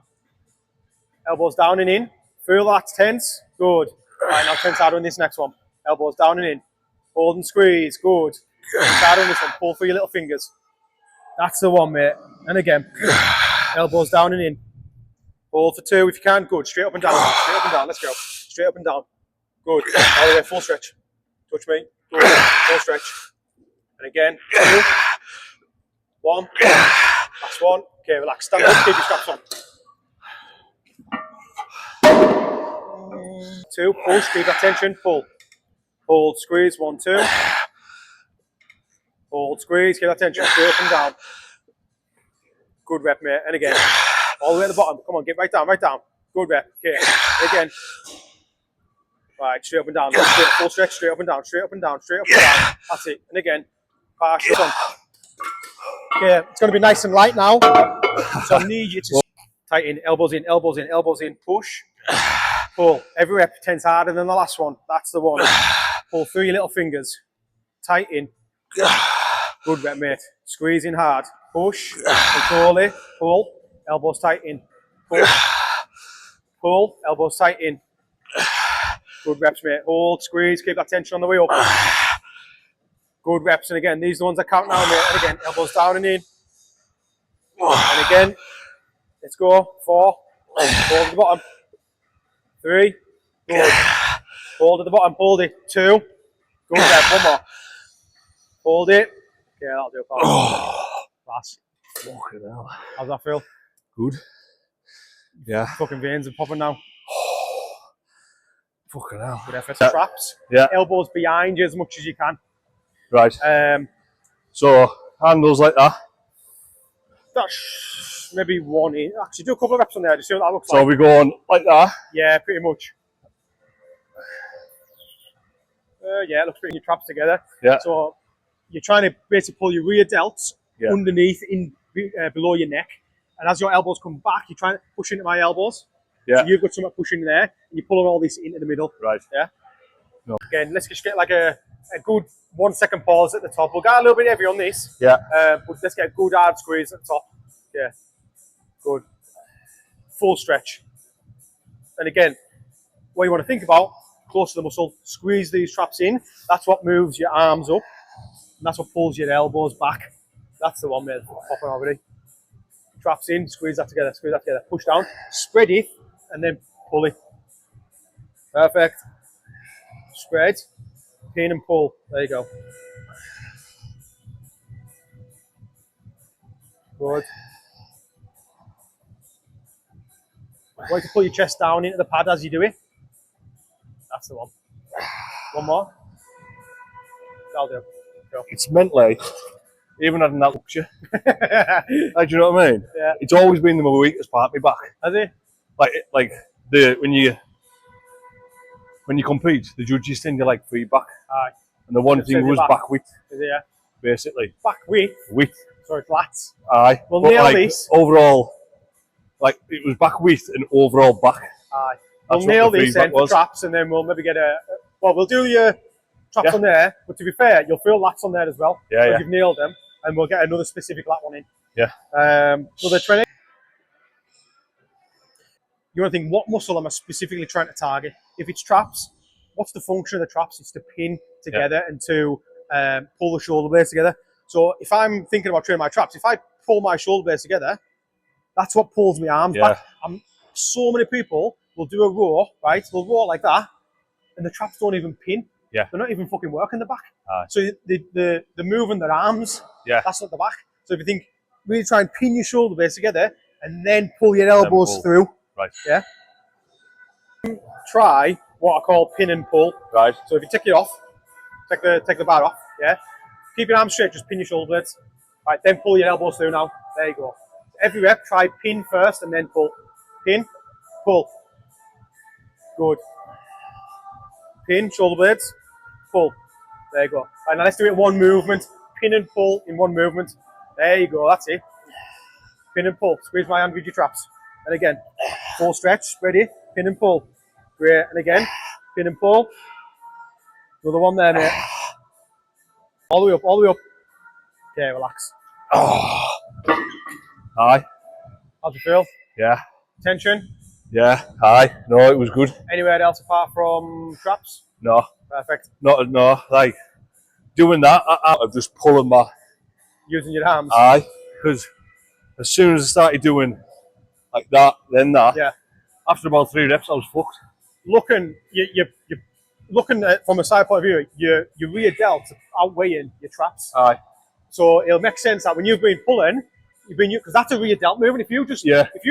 Elbows down and in. Feel that tense. Good. Right, now tense harder on this next one. Elbows down and in. Hold and squeeze. Good. Tense harder on this one. Pull through your little fingers. That's the one, mate. And again. Elbows down and in. Hold for 2 if you can. Good. Straight up and down. Straight up and down. Let's go. Straight up and down. Good. All the way. Full stretch. Touch me. Good. Full stretch. And again. 2. 1. Last one. Okay, relax. Stand up. Keep your straps on. 2. Push. Keep that tension. Pull. Hold. Squeeze. 1, 2. Hold. Squeeze. Keep that tension. Straight up and down. Good rep, mate. And again. All the way at the bottom. Come on. Get right down. Right down. Good rep. Okay. Again. Right. Straight up and down. Straight, full stretch. Straight up and down. Straight up and down. Straight up and down. That's it. And again. Pass this on. Okay, it's going to be nice and light now. So I need you to tighten, elbows in, elbows in, elbows in, push, pull. Every rep tense harder than the last one. That's the one. Pull through your little fingers. Tighten. Good rep, mate. Squeeze in hard. Push. Control it. Pull. Elbows tight in. Push. Pull. Elbows tight in. Good reps, mate. Hold. Squeeze. Keep that tension on the way up. Good reps, and again, these are the ones that count now, mate. And again, elbows down and in. And again, let's go. 4. Hold at the bottom. 3. Good. Hold at the bottom. Hold it. 2. Good rep. 1 more. Hold it. Okay, that'll do. Class. Fucking hell. How's that feel? Good. Yeah. Fucking veins are popping now. Fucking hell. Good effort. Traps. Yeah. Elbows behind you as much as you can. Right. So handles like that. That's maybe 1 in. Actually, do a couple of reps on there. Just see what that looks like. So we're going like that. Yeah, pretty much. Yeah, it looks pretty. Your traps together. Yeah. So you're trying to basically pull your rear delts underneath, in below your neck, and as your elbows come back, you're trying to push into my elbows. Yeah. So you've got something pushing there, and you're pulling all this into the middle. Right. Yeah. No. Again, let's just get like a good 1 second pause at the top. We'll get a little bit heavy on this. Yeah. But let's get a good hard squeeze at the top. Yeah. Good. Full stretch. And again, what you want to think about, close to the muscle. Squeeze these traps in. That's what moves your arms up. And that's what pulls your elbows back. That's the one, mate. Popping already. Traps in, squeeze that together, push down, spread it, and then pull it. Perfect. Spread, pin and pull. There you go. Good. I want you to pull your chest down into the pad as you do it. That's the one. One more. That'll do. Go. It's mentally, even having that luxury. Like, do you know what I mean? Yeah. It's always been the weakest part of my back. Has it? Like when you compete, the judges send you like feedback. Aye. And the one thing was back width. Is it, yeah? Basically. Back width? Width. Sorry, flats. Aye. We'll but nail like, this. Overall, like it was back width and overall back. Aye. That's We'll nail the this then for traps, and then we'll maybe get well, we'll do your traps on there, but to be fair, you'll feel lats on there as well. Yeah, so yeah. you've nailed them, and we'll get another specific lat one in. Yeah. Another training. You want to think, what muscle am I specifically trying to target? If it's traps, what's the function of the traps? It's to pin together and to pull the shoulder blades together. So if I'm thinking about training my traps, if I pull my shoulder blades together, that's what pulls my arms back. So many people will do a row, right? They'll row like that, and the traps don't even pin. Yeah. They're not even fucking working the back. Aye. So they're moving their arms. Yeah. That's not the back. So if you think, really try and pin your shoulder blades together and then pull your elbows through. Right. Yeah. Try what I call pin and pull. Right. So if you take it off, take the bar off, yeah. Keep your arms straight, just pin your shoulder blades. Right, then pull your elbows through now. There you go. Every rep, try pin first and then pull. Pin, pull. Good. Pin, shoulder blades, pull. There you go. Right, now let's do it in one movement. Pin and pull in one movement. There you go, that's it. Pin and pull. Squeeze my hand with your traps. And again, full stretch, spread it, pin and pull. Great, and again, pin and pull. Another one there, mate. All the way up, all the way up. Okay, relax. Oh. Aye. How'd you feel? Yeah. Tension? Yeah. Aye. No, it was good. Anywhere else apart from traps? No. Perfect. No. Like doing that out of just pulling my. Using your arms? Aye. Because as soon as I started doing like that, then that. Yeah. After about 3 reps, I was fucked. You're looking at from a side point of view, your rear delts outweighing your traps. Aye. So it'll make sense that when you've been pulling, because that's a rear delt movement. If you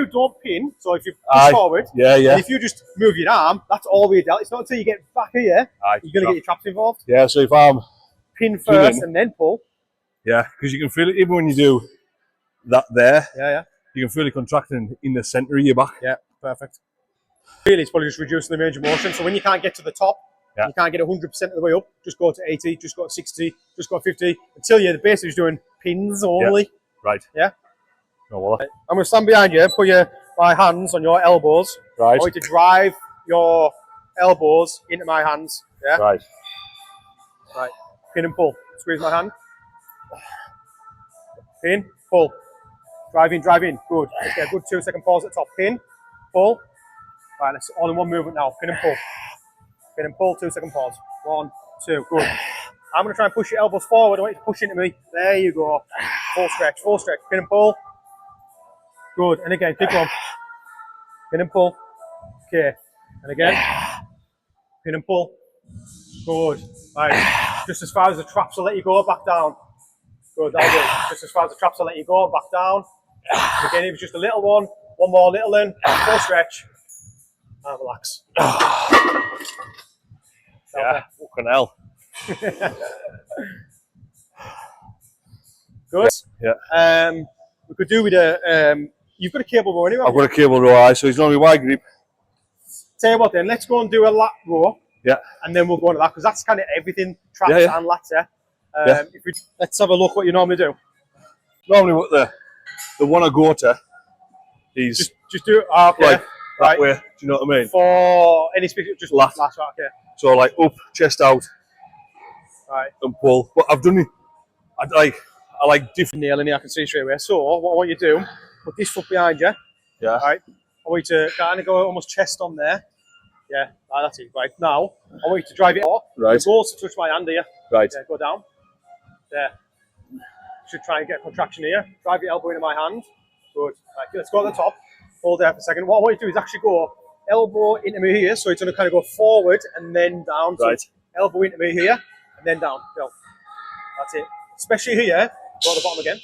don't pin, so if you push forward, and if you just move your arm, that's all rear delt. It's not until you get back here you're going to get your traps involved. Yeah. So if I'm pin first and then pull. Yeah, because you can feel it even when you do that there. Yeah. You can feel it contracting in the centre of your back. Yeah, perfect. Really, it's probably just reducing the range of motion. So when you can't get to the top, you can't get 100% of the way up, just go to 80, just go to 60, just go to 50, until you're basically just doing pins only. Yeah. Right. Yeah? No, well. I'm going to stand behind you, put my hands on your elbows. Right. I want you to drive your elbows into my hands. Yeah? Right. Right. Pin and pull. Squeeze my hand. Pin, pull. Drive in. Good. Let's get a good 2-second pause at the top. Pin, pull. Right, let's all in one movement now. Pin and pull. Pin and pull, 2-second pause. 1, 2, good. I'm going to try and push your elbows forward. I want you to push into me. There you go. Full stretch. Pin and pull. Good. And again, keep going. Pin and pull. Okay. And again. Pin and pull. Good. Right. Just as far as the traps will let you go, back down. Good, that'll do. Just as far as the traps will let you go, back down. And again, it was just a little one. One more little in. Full stretch. And relax. Yeah, fucking hell. Good. Yeah. We could do with a. You've got a cable row anyway. I've got a cable row, aye, so he's normally wide grip. Tell you what then, let's go and do a lat row. Yeah. And then we'll go on to that, because that's kind of everything, traps and lats, let's have a look what you normally do. Normally what the one I go to is just do it. Oh, okay. Like that way. Do you know what I mean? For any specific, just lat. Right, okay. So like up, chest out, Right. and pull. But I've done it. I like different. Nailing it, I can see straight away. So what I want you to do, put this foot behind you. Yeah. Right. I want you to kind of go almost chest on there. Yeah, that's it. Right, now, I want you to drive it off. Right. The goal is to touch my hand here. Right. Yeah, go down. There. Should try and get a contraction here. Drive your elbow into my hand. Good. Right, let's go to the top. Hold there for a second. What I want you to do is actually go elbow into me here. So it's going to kind of go forward and then down. So Right. elbow into me here and then down. Go. That's it. Especially here. Go to the bottom again.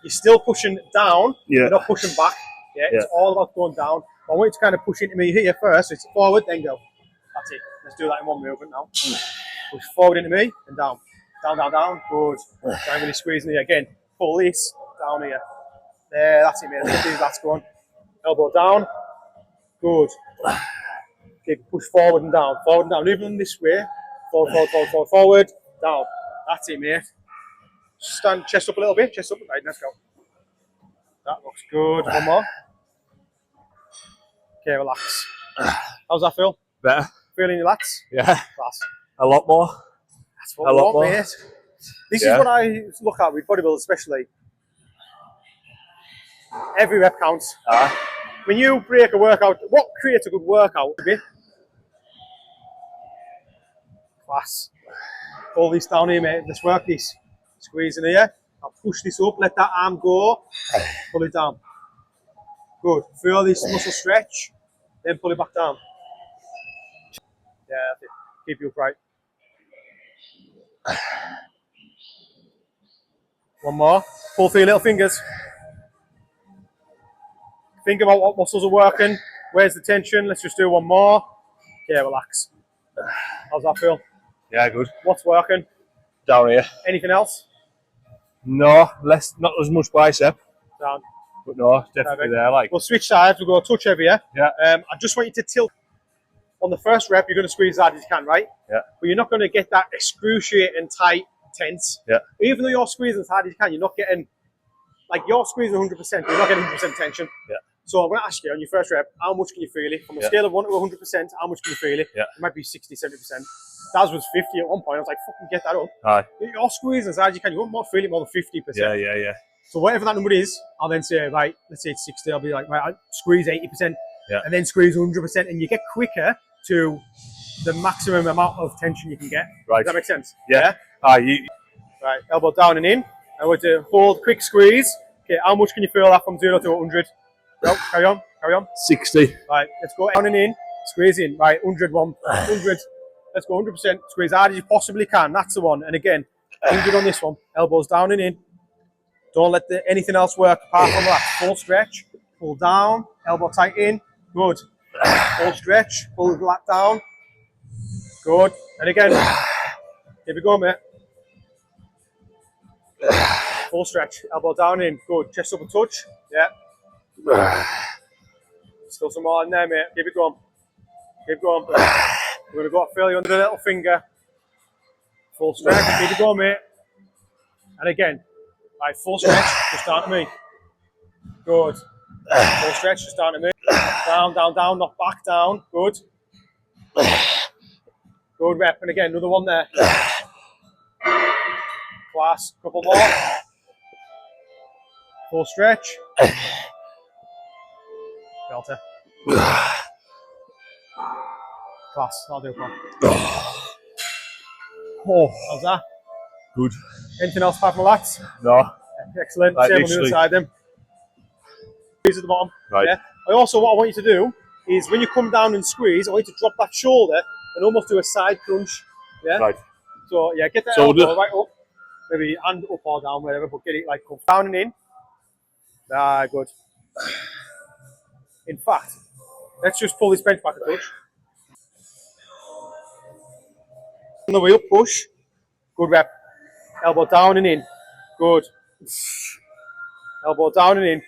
You're still pushing down. Yeah. You're not pushing back. Yeah, it's all about going down. I want you to kind of push into me here first. So it's forward, then go. That's it. Let's do that in one movement now. Push forward into me and down. Down, down, down. Good. Try and really squeeze in here again. Pull this down here. There, that's it, mate. Let's get these lats going. Elbow down. Good. Okay, push forward and down. Forward and down. Even this way. Forward, forward, forward, forward, forward. Down. That's it, mate. Stand chest up a little bit. Chest up. Right, let's go. That looks good. One more. Okay, relax. How's that feel? Better. Feeling your lats? Yeah. Class. A lot more. That's what we want, mate. This is what I look at with bodybuilders, especially. Every rep counts. When you break a workout, what creates a good workout? Class. Pull this down here, mate. Let's work this. Squeeze in here. I'll push this up. Let that arm go. Pull it down. Good. Feel this muscle stretch. Then pull it back down. Yeah, that's it. Keep you upright. One more. Pull through your little fingers. Think about what muscles are working. Where's the tension? Let's just do one more. Okay, relax. How's that feel? Yeah, good. What's working? Down here. Anything else? No, not as much bicep, Down. but no, definitely there. Like, We'll switch sides. We'll go touch heavier. Yeah. I just want you to tilt. On the first rep, you're going to squeeze as hard as you can, right? Yeah. But you're not going to get that excruciating tight, tense. Yeah. Even though you're squeezing as hard as you can, you're not getting, like you're squeezing 100%, but you're not getting 100% tension. Yeah. So I'm going to ask you on your first rep, how much can you feel it? From a scale of 1 to 100%, how much can you feel it? Yeah. It might be 60, 70%. Daz was 50 at one point. I was like, fucking get that up. Aye. You're squeezing as hard as you can. You won't more feel it more than 50%. Yeah. So whatever that number is, I'll then say, right, let's say it's 60. I'll be like, right, I'll squeeze 80%. Yeah. And then squeeze 100%. And you get quicker to the maximum amount of tension you can get. Right. Does that make sense? Yeah. Aye. Right, elbow down and in. I want to hold, quick squeeze. Okay, how much can you feel that from 0 to 100? Go, carry on. 60. Right, let's go down and in. Squeeze in. Right, 100, 100. Let's go 100%. Squeeze hard as you possibly can. That's the one. And again, 100 on this one. Elbows down and in. Don't let anything else work apart from that. Full stretch. Pull down. Elbow tight in. Good. Full stretch. Pull the lat down. Good. And again. Here we go, mate. Full stretch. Elbow down in. Good. Chest up and touch. Yeah. Still some more in there, mate. Keep it going. Keep going. We're going to go fairly under the little finger. Full stretch. Keep it going, mate. And again. Right, full stretch. Just down to me. Good. Full stretch. Just down to me. Down, down, down. Not back down. Good. Good rep. And again, another one there. Class. Couple more. Full stretch. Belter. Class. I'll do one. Oh, how's that? good. Anything else apart from the lats? No. Excellent. Like Same on the other side then. Squeeze at the bottom. Right. Yeah. What I want you to do is when you come down and squeeze, I want you to drop that shoulder and almost do a side crunch. Yeah. Right. So yeah, get that Shoulder. elbow right up. Maybe hand up or down, whatever, but get it like down and in. Ah, good. In fact, let's just pull this bench back a touch. On the way up, push. Good rep. Elbow down and in. Good. Elbow down and in.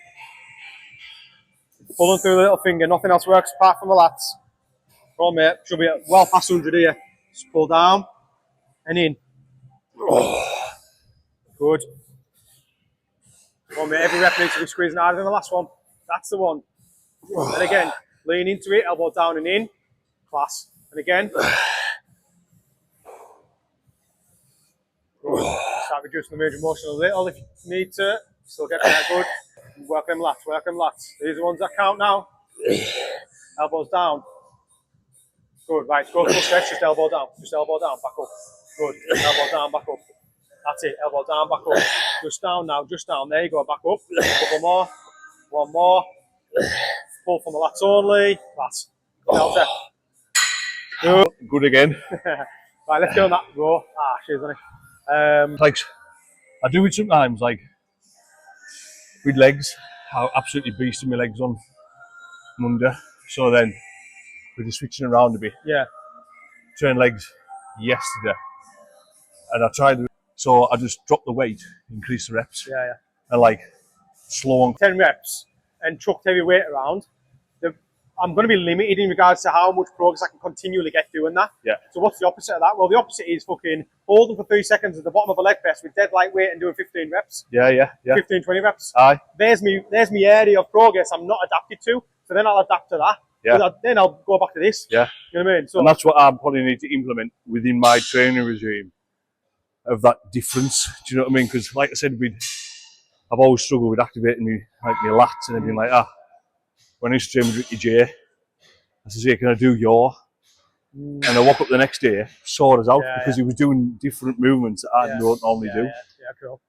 Pulling through the little finger. Nothing else works apart from the lats. Come on, mate. Should be well past 100 here. Just pull down and in. Good. Come on, mate. Every rep needs to be squeezing harder than the last one. That's the one. And again, lean into it. Elbow down and in. Class. And again. Start reducing the range of motion a little if you need to. Still get that good. Work them lats, work them lats. These are the ones that count now. Elbows down. Good, right, go full stretch, just elbow down, back up. Good, elbow down, back up. That's it, elbow down, back up. Just down now, just down, there you go, back up. A couple more, one more. Pull from the lats only, that's delta. Good again. Right, let's go on that row. Ah, cheers, honey. Like, I do it sometimes, like, with legs. I absolutely beasted my legs on Monday. So then, we're just switching around a bit. Yeah. Train legs yesterday. And I tried, so I just dropped the weight, increased the reps. Yeah, yeah. And like, slow on. 10 reps and chucked heavy weight around. I'm going to be limited in regards to how much progress I can continually get doing that. Yeah. So what's the opposite of that? Well, the opposite is fucking holding for 3 seconds at the bottom of a leg press with dead light weight and doing 15 reps. Yeah. 15, 20 reps. Aye. There's me area of progress I'm not adapted to. So then I'll adapt to that. Yeah. Then I'll go back to this. Yeah. You know what I mean? So and that's what I probably need to implement within my training regime of that difference. Do you know what I mean? Because like I said, I've always struggled with activating my lats and everything like that. When I used to train with Ricky J, I said, "Hey, can I do your?" And I woke up the next day, sore us out because he was doing different movements that I don't normally do. Yeah, cool.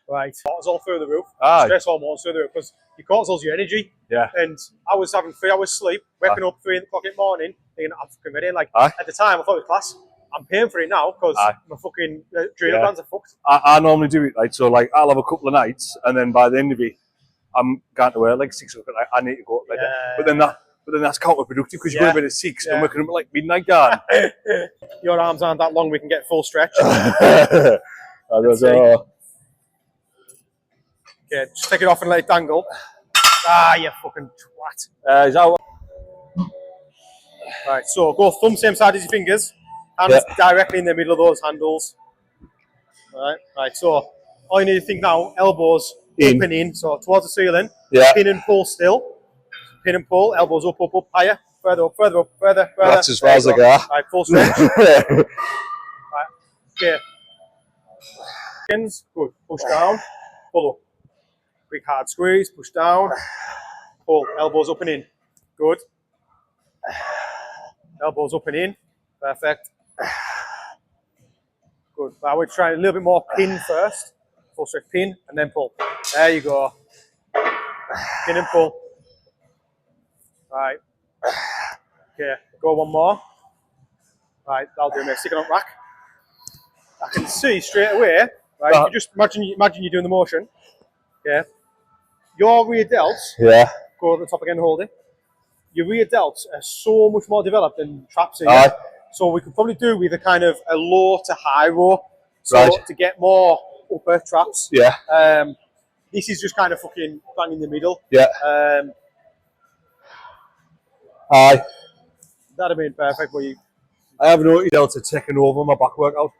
Right, cortisol through the roof. Aye. Stress hormones through the roof because your cortisol's your energy. Yeah. And I was having 3 hours sleep, waking up 3 o'clock in the morning, thinking I'm fucking ready. And like at the time, I thought it was class. I'm paying for it now because my fucking adrenal glands are fucked. I normally do it like so. Like I'll have a couple of nights, and then by the end of it, I'm going to work like 6 o'clock. Like, I need to go to bed. But then that's counterproductive because you're going to bed at 6 and waking up at like midnight. Your arms aren't that long. We can get full stretch. Okay, just take it off and let it dangle. Ah, you fucking twat. Is that what? Right, so go thumb same side as your fingers. Hands directly in the middle of those handles. Right, so all you need to think now, elbows open in, so towards the ceiling. Yeah. Pin and pull still. Pin and pull, elbows up, higher. Further up, further. That's as far as I go. Right, full stretch. Right, okay. Good, push down, pull up. Quick hard squeeze, push down, pull, elbows up and in. Good. Elbows up and in. Perfect. Good. Now we're trying a little bit more pin first. Full stretch pin and then pull. There you go. Pin and pull. Right. Okay, go one more. Right, that'll do, mate. Stick it on rack. I can see straight away, right? If you just imagine you're doing the motion. Okay. Your rear delts. Yeah. Go to the top again, hold it. Your rear delts are so much more developed than traps are. So we could probably do with a kind of a low to high row. So to get more upper traps. Yeah. This is just kind of fucking bang in the middle. Yeah. That'd have been perfect, but I have noticed delta taking over my back workout.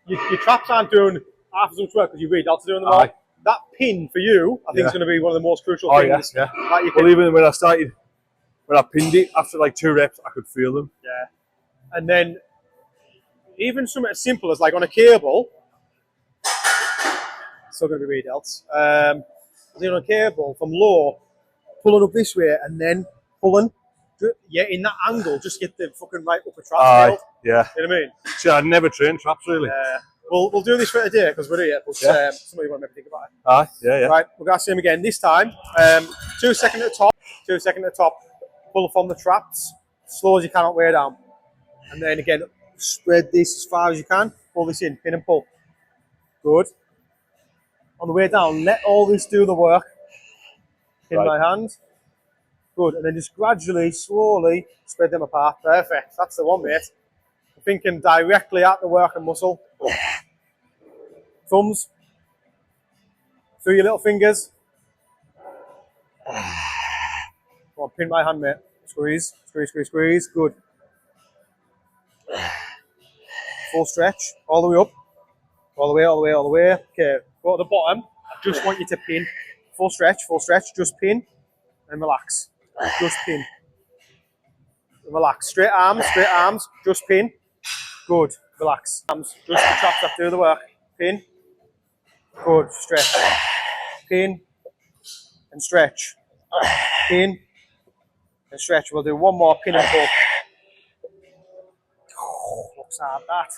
Your traps aren't doing half as much work because your rear delts are doing them all. That pin for you, I think, is going to be one of the most crucial things. Yeah. Well, even when I pinned it, after like 2 reps, I could feel them. Yeah. And then, even something as simple as like on a cable, still going to be rear delts. On a cable from low, pulling up this way and then pulling. Yeah, in that angle, just get the fucking right upper trap. Yeah. You know what I mean? See, I'd never trained traps really. We'll do this for today because we're here, but somebody want to make me think about it. Yeah. Right, we're going to see him again. This time, 2 seconds at the top, 2 seconds at the top, pull from the traps, slow as you can, way down. And then again, spread this as far as you can, pull this in, pin and pull. Good. On the way down, let all this do the work. Pin my hand. Good, and then just gradually, slowly spread them apart. Perfect, that's the one, mate. I'm thinking directly at the working muscle. Thumbs through your little fingers. Come on, pin my hand, mate. Squeeze, squeeze. Good. Full stretch, all the way up. All the way. Okay, go to the bottom. I just want you to pin. Full stretch, just pin and relax. Just pin. Relax. Straight arms, just pin. Good. Relax. Arms, just the traps that do the work. Pin. Good. Stretch. Pin and stretch. Pin and stretch. We'll do one more pin and pull. start that.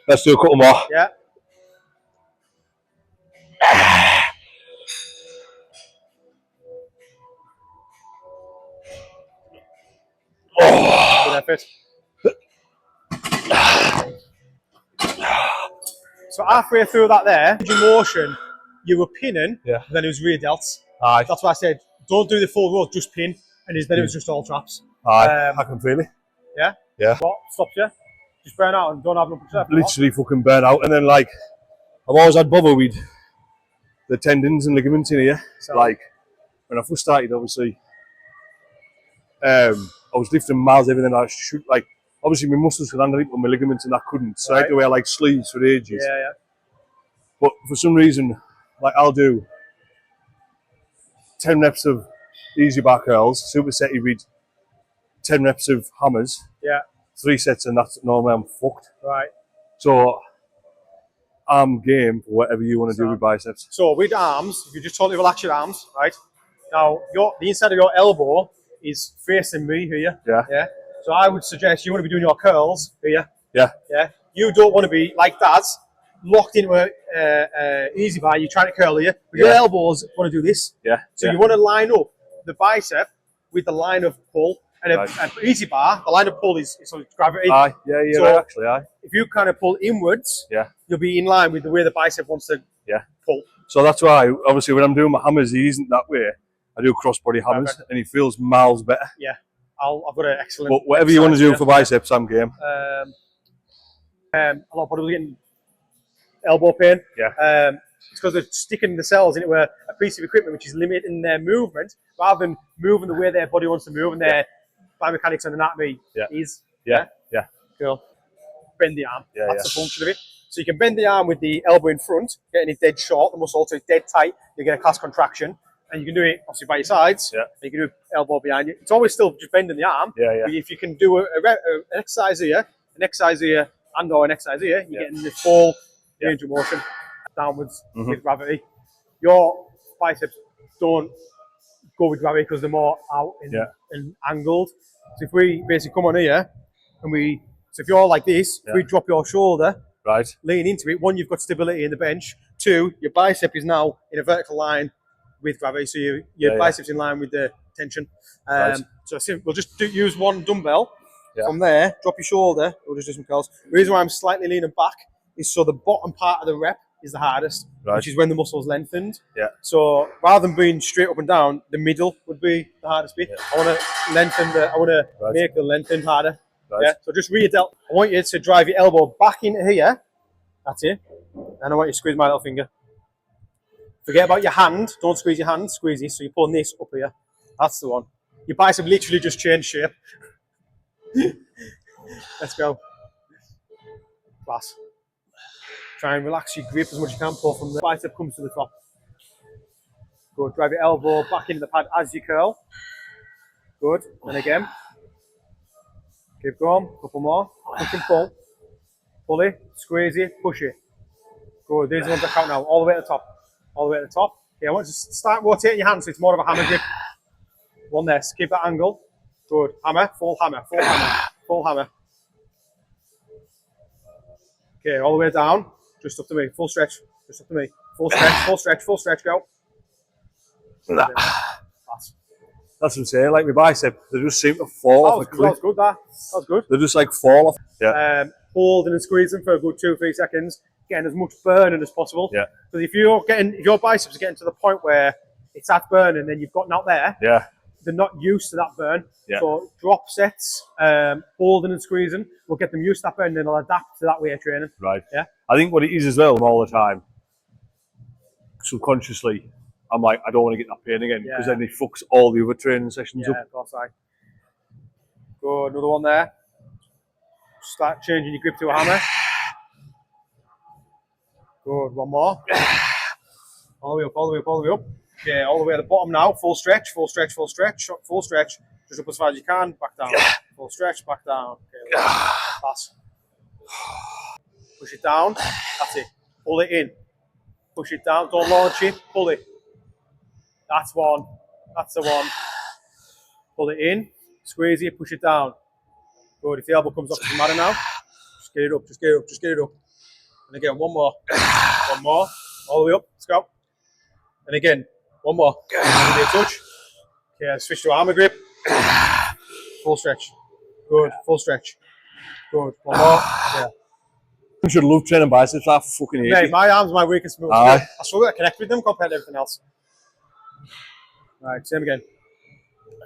Let's do a couple more. Yeah. Good effort. So halfway through that there, your motion, you were pinning, Yeah. then it was rear delts. Aye. That's why I said, don't do the full row, just pin, and then it was just all traps. Aye. I can feel it. Yeah? Yeah. What stops you? Just burn out and don't have no left. Literally fucking burn out. And then, like, I've always had bother with the tendons and ligaments in here. So, like, when I first started, obviously, I was lifting miles every day. I shoot, like, obviously my muscles could handle it, but my ligaments and that couldn't. So I had to wear like sleeves for ages. Yeah, yeah. But for some reason, like, I'll do 10 reps of easy bar curls, supersetted with 10 reps of hammers. Yeah. 3 sets, and that's normally I'm fucked. Right. So I'm game for whatever you want to do with biceps. So with arms, if you just totally relax your arms, right? Now, the inside of your elbow is facing me here. Yeah. Yeah. So I would suggest you want to be doing your curls here. Yeah. Yeah. You don't want to be like that, locked into a easy bar. You're trying to curl here. With your elbows, want to do this. Yeah. So you want to line up the bicep with the line of pull. And an easy bar, the line of pull is gravity. Aye. Yeah, yeah, So right, actually, aye. if you kind of pull inwards, Yeah. you'll be in line with the way the bicep wants to pull. So that's why, obviously, when I'm doing my hammers, he isn't that way. I do cross-body hammers, and he feels miles better. Yeah. I've got an excellent... But whatever you want to do for biceps, I'm game. A lot of people getting elbow pain. Yeah. It's because they're sticking the cells in it with a piece of equipment which is limiting their movement, rather than moving the way their body wants to move, and their biomechanics and anatomy is. Yeah. Cool. Bend the arm. Yeah, That's the function of it. So you can bend the arm with the elbow in front, getting it dead short, the muscle so it's dead tight, you get a class contraction. And you can do it obviously by your sides. Yeah. You can do elbow behind you. It's always still just bending the arm. Yeah, yeah. But if you can do an exercise here, and or an exercise here, you're getting the full range of motion downwards with gravity. Your biceps don't go with gravity because they're more out and angled. So if we basically come on here and so if you're like this, if we drop your shoulder, lean into it, one, you've got stability in the bench. 2, your bicep is now in a vertical line with gravity, so your biceps in line with the tension. So we'll just use one dumbbell from there, drop your shoulder, we'll just do some curls. The reason why I'm slightly leaning back is so the bottom part of the rep is the hardest, which is when the muscle's lengthened. Yeah. So rather than being straight up and down, the middle would be the hardest bit. I want to lengthen make the lengthen harder. Yeah. So just rear delt. I want you to drive your elbow back into here. That's it. And I want you to squeeze my little finger. Forget about your hand. Don't squeeze your hand. Squeeze this. So you're pulling this up here. That's the one. Your bicep literally just changed shape. Let's go. Class. Try and relax your grip as much as you can. Pull from the bicep comes to the top. Good. Drive your elbow back into the pad as you curl. Good. And again. Keep going. Couple more. Push and pull. Pull it. Squeeze it. Push it. Good. These are the ones that count now. All the way to the top. All the way to the top. Yeah, I want you to start rotating your hands so it's more of a hammer grip. One there. Keep that angle. Good. Hammer. Full hammer. Full hammer. Full hammer. Okay, all the way down. Just up to me. Full stretch. Just up to me. Full stretch. Full stretch. Full stretch. Go. That's what I'm saying. Like my bicep, they just seem to fall off a cliff. That was good. That was good. They just like fall off. Yeah. Holding and squeezing for a good 2-3 seconds. Getting as much burning as possible. Yeah. Because if your biceps are getting to the point where it's at burning, then you've gotten out there. Yeah. They're not used to that burn. Yeah. So drop sets, holding and squeezing will get them used to that burn, and then they'll adapt to that way of training. Right. Yeah. I think what it is as well all the time, subconsciously, I'm like, I don't want to get that pain again because then it fucks all the other training sessions up. Yeah, of course. Good. Another one there. Start changing your grip to a hammer. Good. One more. All the way up, all the way up, all the way up. Okay, all the way at the bottom now. Full stretch, full stretch, full stretch, full stretch. Just up as far as you can. Back down. Full stretch, back down. Okay, pass. Push it down. That's it. Pull it in. Push it down. Don't launch it. Pull it. That's one. That's the one. Pull it in. Squeeze it. Push it down. Good. If the elbow comes off, it doesn't matter now. Just get it up, just get it up, just get it up. And again, one more. One more. All the way up. Let's go. And again, one more. Give me a touch. Okay, switch to armor grip. Full stretch. Good. Full stretch. Good. One more. Yeah. I should love training biceps. I fucking hate Mate, it. my arms are my weakest move. I struggle to connect with them compared to everything else. Right, same again.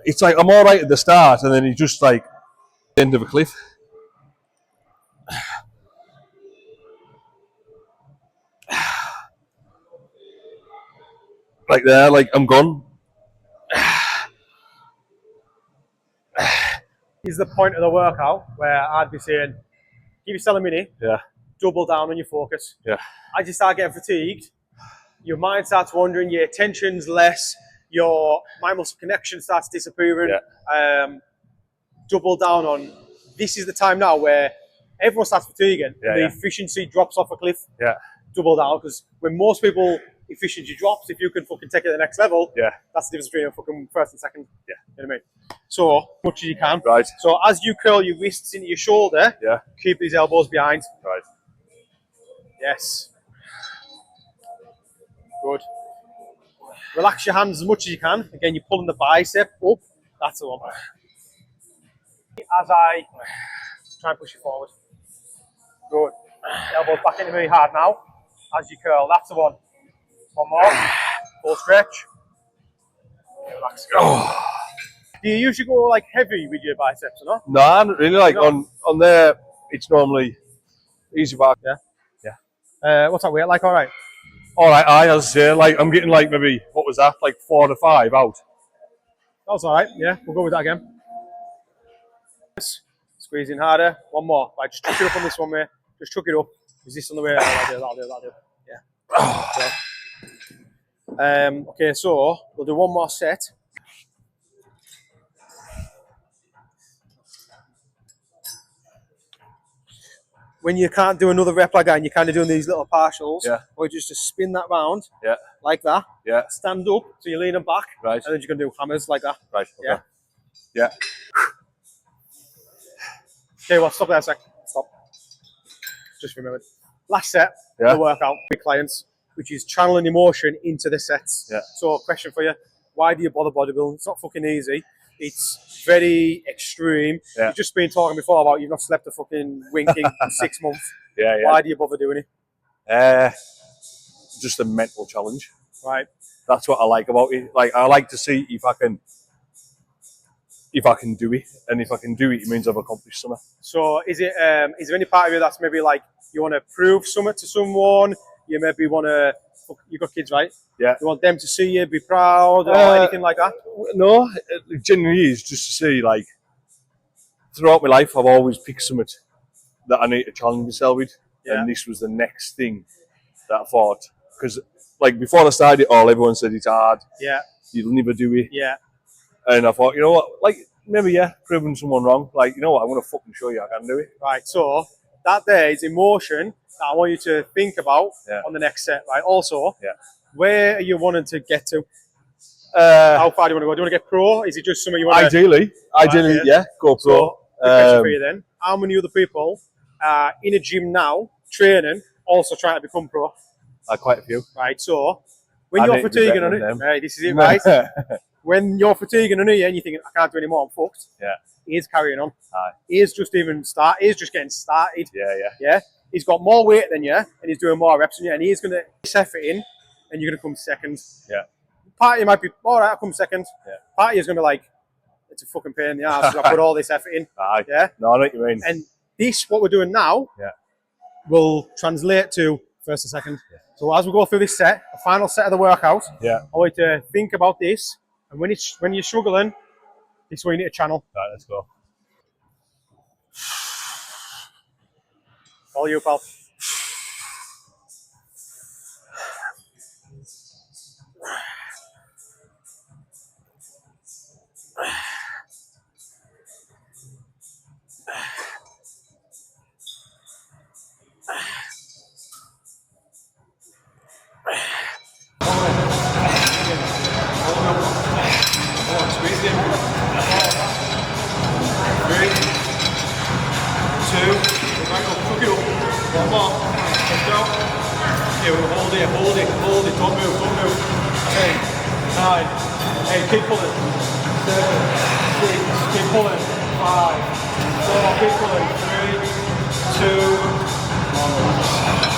It's like I'm all right at the start, and then you just like the end of a cliff. Like there, like I'm gone. Is the point of the workout where I'd be saying, give yourself a minute, Yeah. double down on your focus. Yeah. As you start getting fatigued, your mind starts wandering, your attention's less, your mind muscle connection starts disappearing. Yeah. Double down on, this is the time now where everyone starts fatiguing, Yeah, the yeah. efficiency drops off a cliff. Yeah. Double down, because when most people efficiency drops, if you can fucking take it to the next level, Yeah. that's the difference between a fucking first and second. Yeah. You know what I mean? So, as much as you can. Right. So as you curl your wrists into your shoulder, Yeah. keep these elbows behind. Right. Yes. Good. Relax your hands as much as you can. Again, you're pulling the bicep up. That's the one. As I try and push you forward. Good. Elbows back into me hard now. As you curl, that's the one. One more. Full stretch. Relax. Go. Do you usually go like heavy with your biceps or not? No, not really. Like No. on there, it's normally easy back. Yeah. Yeah. What's that weight like? All right. All right, as I say, like I'm getting like maybe what was that? Like 4 to 5 out. That was all right. Yeah, we'll go with that again. Squeezing harder. One more. Right, just chuck it up on this one, mate. Just chuck it up. Resist on the way. That'll do. Yeah. Okay, so we'll do one more set. When you can't do another rep like that and you're kind of doing these little partials, Yeah. or just to spin that round Yeah. like that, Yeah. stand up, so you're leaning back, Right. and then you can do hammers like that. Right. Okay. Yeah. Yeah. Okay, well, stop there a sec. Stop. Just remembered. Last set Yeah. of the workout with clients, which is channeling emotion into the sets. Yeah. So, question for you: why do you bother bodybuilding? It's not fucking easy. It's very extreme. Yeah. You've just been talking before about you've not slept a fucking winking for 6 months. Yeah. Why do you bother doing it? Just a mental challenge. Right. That's what I like about it. Like I like to see if I can do it, and if I can do it, it means I've accomplished something. So, is there any part of you that's maybe like you want to prove something to someone? You maybe want to. You got kids, right? Yeah. You want them to see you, be proud, or anything like that? No, it genuinely is just to see, like, throughout my life, I've always picked something that I need to challenge myself with. Yeah. And this was the next thing that I thought. Because, like, before I started it all, everyone said it's hard. Yeah. You'll never do it. Yeah. And I thought, you know what? Like, maybe, yeah, proving someone wrong. Like, you know what? I'm going to fucking show you I can do it. Right. So, that there is emotion that I want you to think about on the next set, right? Also, where are you wanting to get to? How far do you want to go? Do you want to get pro? Is it just something you want to... Ideally, yeah, go pro. So, quick question for you then. How many other people are in a gym now, training, also trying to become pro? Quite a few. Right, so, when I you're need to be fatiguing better on than it, them. right, this is it, right? When you're fatiguing on it and you're thinking, I can't do any more, I'm fucked. Yeah. He's carrying on. Aye. He's just getting started. Yeah. He's got more weight than you, and he's doing more reps than you, and he's going to put his effort in, and you're going to come second. Yeah. Part of you might be, all right, I'll come second. Yeah. Part of you is going to be like, it's a fucking pain in the ass, because I put all this effort in. Aye. Yeah. No, I know what you mean. And this, what we're doing now, will translate to first and second. Yeah. So as we go through this set, the final set of the workout, I want you to think about this, and when you're struggling, this is where you need to channel. Right, let's go. All you, pal. 8, keep pulling. 7, 6, keep pulling. 5, 4, keep pulling. 3, 2, 1.